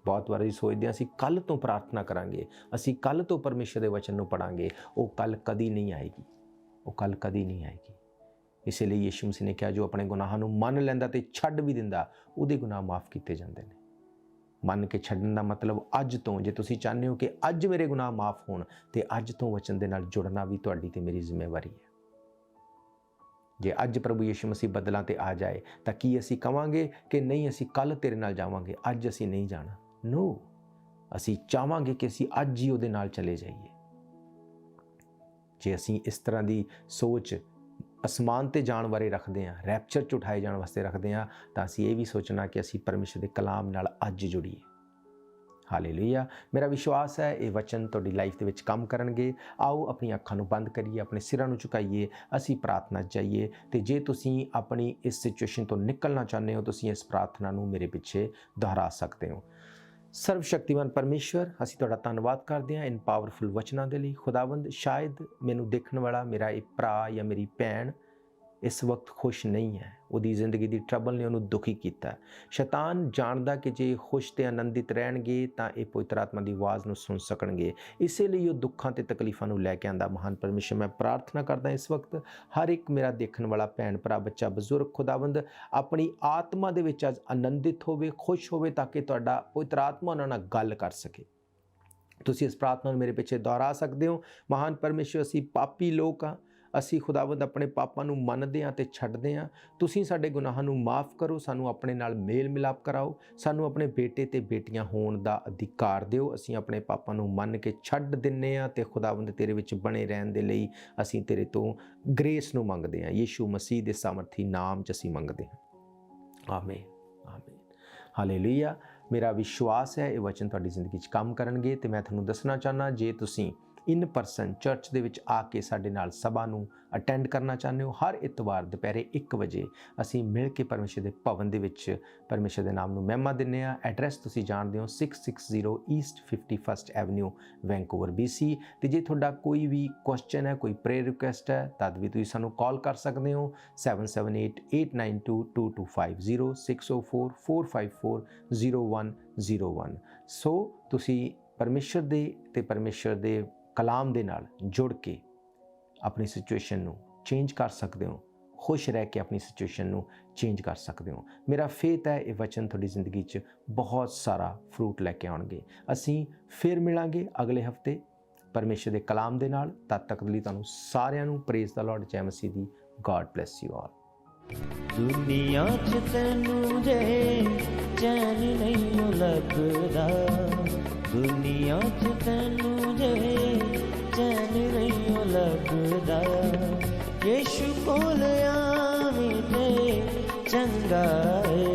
ਬਹੁਤ ਵਾਰੀ ਸੋਚਦੇ ਹਾਂ ਅਸੀਂ ਕੱਲ੍ਹ ਤੋਂ ਪ੍ਰਾਰਥਨਾ ਕਰਾਂਗੇ, ਅਸੀਂ ਕੱਲ੍ਹ ਤੋਂ ਪਰਮੇਸ਼ਰ ਦੇ ਵਚਨ ਨੂੰ ਪੜ੍ਹਾਂਗੇ। ਉਹ ਕੱਲ੍ਹ ਕਦੀ ਨਹੀਂ ਆਏਗੀ, ਉਹ ਕੱਲ੍ਹ ਕਦੀ ਨਹੀਂ ਆਏਗੀ। ਇਸੇ ਲਈ ਯਿਸੂ ਮਸੀਹ ਨੇ ਕਿਹਾ, ਜੋ ਆਪਣੇ ਗੁਨਾਹਾਂ ਨੂੰ ਮੰਨ ਲੈਂਦਾ ਤੇ ਛੱਡ ਵੀ ਦਿੰਦਾ, ਉਹਦੇ ਗੁਨਾਹ ਮਾਫ ਕੀਤੇ ਜਾਂਦੇ ਨੇ। ਮੰਨ ਕੇ ਛੱਡਣ ਦਾ ਮਤਲਬ ਅੱਜ ਤੋਂ, ਜੇ ਤੁਸੀਂ ਚਾਹੁੰਦੇ ਹੋ ਕਿ ਅੱਜ ਮੇਰੇ ਗੁਨਾਹ ਮਾਫ ਹੋਣ, ਤੇ ਅੱਜ ਤੋਂ ਵਚਨ ਦੇ ਨਾਲ ਜੁੜਨਾ ਵੀ ਤੁਹਾਡੀ ਤੇ ਮੇਰੀ ਜ਼ਿੰਮੇਵਾਰੀ ਹੈ। ਜੇ ਅੱਜ ਪ੍ਰਭੂ ਯਿਸੂ ਮਸੀਹ ਬਦਲਾਂ ਤੇ ਆ ਜਾਏ ਤਾਂ ਕੀ ਅਸੀਂ ਕਵਾਂਗੇ ਕਿ ਨਹੀਂ ਅਸੀਂ ਕੱਲ੍ਹ ਤੇਰੇ ਨਾਲ ਜਾਵਾਂਗੇ, ਅੱਜ ਅਸੀਂ ਨਹੀਂ ਜਾਣਾ? ਨੋ, ਅਸੀਂ ਚਾਹਾਂਗੇ ਕਿ ਅਸੀਂ ਅੱਜ ਹੀ ਉਹਦੇ ਨਾਲ ਚਲੇ ਜਾਈਏ। ਜੇ ਅਸੀਂ ਇਸ ਤਰ੍ਹਾਂ ਦੀ ਸੋਚ ਅਸਮਾਨ ਤੇ ਜਾਣ ਬਾਰੇ ਰੱਖਦੇ ਹਾਂ, ਰੈਪਚਰ 'ਚ ਉਠਾਏ ਜਾਣ ਵਾਸਤੇ ਰੱਖਦੇ ਹਾਂ, ਤਾਂ ਅਸੀਂ ਇਹ ਵੀ ਸੋਚਣਾ ਕਿ ਅਸੀਂ ਪਰਮੇਸ਼ਰ ਦੇ ਕਲਾਮ ਨਾਲ ਅੱਜ ਜੁੜੀਏ। ਹਾਲੇਲੂਇਆ। ਮੇਰਾ ਵਿਸ਼ਵਾਸ ਹੈ ਇਹ ਵਚਨ ਤੁਹਾਡੀ ਲਾਈਫ ਦੇ ਵਿੱਚ ਕੰਮ ਕਰਨਗੇ। ਆਓ ਆਪਣੀਆਂ ਅੱਖਾਂ ਨੂੰ ਬੰਦ ਕਰੀਏ, ਆਪਣੇ ਸਿਰਾਂ ਨੂੰ ਝੁਕਾਈਏ, ਅਸੀਂ ਪ੍ਰਾਰਥਨਾ 'ਚ ਜਾਈਏ। ਤੇ ਜੇ ਤੁਸੀਂ ਆਪਣੀ ਇਸ ਸਿਚੁਏਸ਼ਨ ਤੋਂ ਨਿਕਲਣਾ ਚਾਹੁੰਦੇ ਹੋ, ਤੁਸੀਂ ਇਸ ਪ੍ਰਾਰਥਨਾ ਨੂੰ ਮੇਰੇ ਪਿੱਛੇ ਦੁਹਰਾ ਸਕਦੇ ਹੋ। ਸਰਵ ਸ਼ਕਤੀਮਾਨ ਪਰਮੇਸ਼ਵਰ, ਅਸੀਂ ਤੁਹਾਡਾ ਧੰਨਵਾਦ ਕਰਦੇ ਹਾਂ ਇਨ ਪਾਵਰਫੁਲ ਵਚਨਾਂ ਦੇ ਲਈ। ਖੁਦਾਵੰਦ, ਸ਼ਾਇਦ ਮੈਨੂੰ ਦੇਖਣ ਵਾਲਾ ਮੇਰਾ ਇਹ ਭਰਾ ਜਾਂ ਮੇਰੀ ਭੈਣ ਇਸ ਵਕਤ ਖੁਸ਼ ਨਹੀਂ ਹੈ, ਉਹਦੀ ਜ਼ਿੰਦਗੀ ਦੀ ਟਰਬਲ ਨੇ ਉਹਨੂੰ ਦੁਖੀ ਕੀਤਾ। ਸ਼ੈਤਾਨ ਜਾਣਦਾ ਕਿ ਜੇ ਖੁਸ਼ ਤੇ ਆਨੰਦਿਤ ਰਹਿਣਗੇ ਤਾਂ ਇਹ ਪਵਿੱਤਰ ਆਤਮਾ ਦੀ ਆਵਾਜ਼ ਨੂੰ ਸੁਣ ਸਕਣਗੇ, ਇਸੇ ਲਈ ਉਹ ਦੁੱਖਾਂ ਤੇ ਤਕਲੀਫਾਂ ਨੂੰ ਲੈ ਕੇ ਆਂਦਾ। ਮਹਾਨ ਪਰਮੇਸ਼ਰ, ਮੈਂ ਪ੍ਰਾਰਥਨਾ ਕਰਦਾ ਇਸ ਵਕਤ ਹਰ ਇੱਕ ਮੇਰਾ ਦੇਖਣ ਵਾਲਾ ਭੈਣ ਭਰਾ, ਬੱਚਾ, ਬਜ਼ੁਰਗ, ਖੁਦਾਵੰਦ ਆਪਣੀ ਆਤਮਾ ਦੇ ਵਿੱਚ ਅੱਜ ਆਨੰਦਿਤ ਹੋਵੇ, ਖੁਸ਼ ਹੋਵੇ, ਤਾਂ ਕਿ ਤੁਹਾਡਾ ਪਵਿੱਤਰ ਆਤਮਾ ਉਹਨਾਂ ਨਾਲ ਗੱਲ ਕਰ ਸਕੇ। ਤੁਸੀਂ ਇਸ ਪ੍ਰਾਰਥਨਾ ਨੂੰ ਮੇਰੇ ਪਿੱਛੇ ਦੁਹਰਾ ਸਕਦੇ ਹੋ। ਮਹਾਨ ਪਰਮੇਸ਼ਰ, ਅਸੀਂ ਪਾਪੀ ਲੋਕ ਹਾਂ, ਅਸੀਂ ਖੁਦਾਵੰਦ ਆਪਣੇ ਪਾਪਾਂ ਨੂੰ ਮੰਨਦੇ ਹਾਂ ਤੇ ਛੱਡਦੇ ਹਾਂ। ਤੁਸੀਂ ਸਾਡੇ ਗੁਨਾਹਾਂ ਨੂੰ ਮਾਫ ਕਰੋ, ਸਾਨੂੰ ਆਪਣੇ ਨਾਲ ਮੇਲ ਮਿਲਾਪ ਕਰਾਓ, ਸਾਨੂੰ ਆਪਣੇ ਬੇਟੇ ਤੇ ਬੇਟੀਆਂ ਹੋਣ ਦਾ ਅਧਿਕਾਰ ਦਿਓ। ਅਸੀਂ ਆਪਣੇ ਪਾਪਾਂ ਨੂੰ ਮੰਨ ਕੇ ਛੱਡ ਦਿੰਨੇ ਹਾਂ ਤੇ ਖੁਦਾਵੰਦ ਤੇਰੇ ਵਿੱਚ ਬਣੇ ਰਹਿਣ ਦੇ ਲਈ ਅਸੀਂ ਤੇਰੇ ਤੋਂ ਗ੍ਰੇਸ ਨੂੰ ਮੰਗਦੇ ਹਾਂ। ਯਿਸੂ ਮਸੀਹ ਦੇ ਸਾਮਰਥੀ ਨਾਮ 'ਚ ਅਸੀਂ ਮੰਗਦੇ ਹਾਂ। ਆਮੀਨ, ਆਮੀਨ, ਹਾਲੇਲੂਇਆ। ਮੇਰਾ ਵਿਸ਼ਵਾਸ ਹੈ ਇਹ ਵਚਨ ਤੁਹਾਡੀ ਜ਼ਿੰਦਗੀ 'ਚ ਕੰਮ ਕਰਨਗੇ। ਤੇ ਮੈਂ ਤੁਹਾਨੂੰ ਦੱਸਣਾ ਚਾਹੁੰਦਾ, ਜੇ ਤੁਸੀਂ ਇਨ ਪਰਸਨ ਚਰਚ ਦੇ ਵਿੱਚ ਆ ਕੇ ਸਾਡੇ ਨਾਲ ਸਭਾ ਨੂੰ ਅਟੈਂਡ ਕਰਨਾ ਚਾਹੁੰਦੇ ਹੋ, ਹਰ ਇਤਵਾਰ ਦੁਪਹਿਰੇ 1 ਵਜੇ ਅਸੀਂ ਮਿਲ ਕੇ ਪਰਮੇਸ਼ਰ ਦੇ ਭਵਨ ਦੇ ਵਿੱਚ ਪਰਮੇਸ਼ਰ ਦੇ ਨਾਮ ਨੂੰ ਮਹਿਮਾ ਦਿੰਦੇ ਹਾਂ। ਐਡਰੈਸ ਤੁਸੀਂ ਜਾਣਦੇ ਹੋ, 660 East 51st avenue, Vancouver, BC। ਤੇ ਜੇ ਤੁਹਾਡਾ ਕੋਈ ਵੀ ਕੁਐਸਚਨ ਹੈ, ਕੋਈ ਪ੍ਰੇਅਰ ਰਿਕੁਐਸਟ ਹੈ, ਤਦ ਵੀ ਤੁਸੀਂ ਸਾਨੂੰ ਕਾਲ ਕਰ ਸਕਦੇ ਹੋ 7788922250 604-454-0101। ਸੋ ਤੁਸੀਂ ਪਰਮੇਸ਼ਰ ਦੇ ਤੇ ਪਰਮੇਸ਼ਰ ਦੇ ਕਲਾਮ ਦੇ ਨਾਲ ਜੁੜ ਕੇ ਆਪਣੀ ਸਿਚੁਏਸ਼ਨ ਨੂੰ ਚੇਂਜ ਕਰ ਸਕਦੇ ਹੋ, ਖੁਸ਼ ਰਹਿ ਕੇ ਆਪਣੀ ਸਿਚੁਏਸ਼ਨ ਨੂੰ ਚੇਂਜ ਕਰ ਸਕਦੇ ਹੋ। ਮੇਰਾ ਫੇਥ ਹੈ ਇਹ ਵਚਨ ਤੁਹਾਡੀ ਜ਼ਿੰਦਗੀ 'ਚ ਬਹੁਤ ਸਾਰਾ ਫਰੂਟ ਲੈ ਕੇ ਆਉਣਗੇ। ਅਸੀਂ ਫਿਰ ਮਿਲਾਂਗੇ ਅਗਲੇ ਹਫਤੇ ਪਰਮੇਸ਼ਰ ਦੇ ਕਲਾਮ ਦੇ ਨਾਲ। ਤਦ ਤੱਕ ਲਈ ਤੁਹਾਨੂੰ ਸਾਰਿਆਂ ਨੂੰ ਪ੍ਰੇਜ਼ ਦਾ ਲਾਰਡ, ਜੈ ਮਸੀਹ ਦੀ। God bless you all. ਦੁਨੀਆ 'ਚ ਤੈਨੂੰ ਜੇ ਚੈਨ ਨਹੀਂ ਲੱਗਦਾ, ਦੁਨੀਆ 'ਚ ਤੈਨੂੰ ਜੇ ਚੈਨ ਨਹੀਂ ਲੱਗਦਾ, ਯਿਸੂ ਕੋਲ ਆਵੇਂ ਤੇ ਚੰਗਾ ਏ।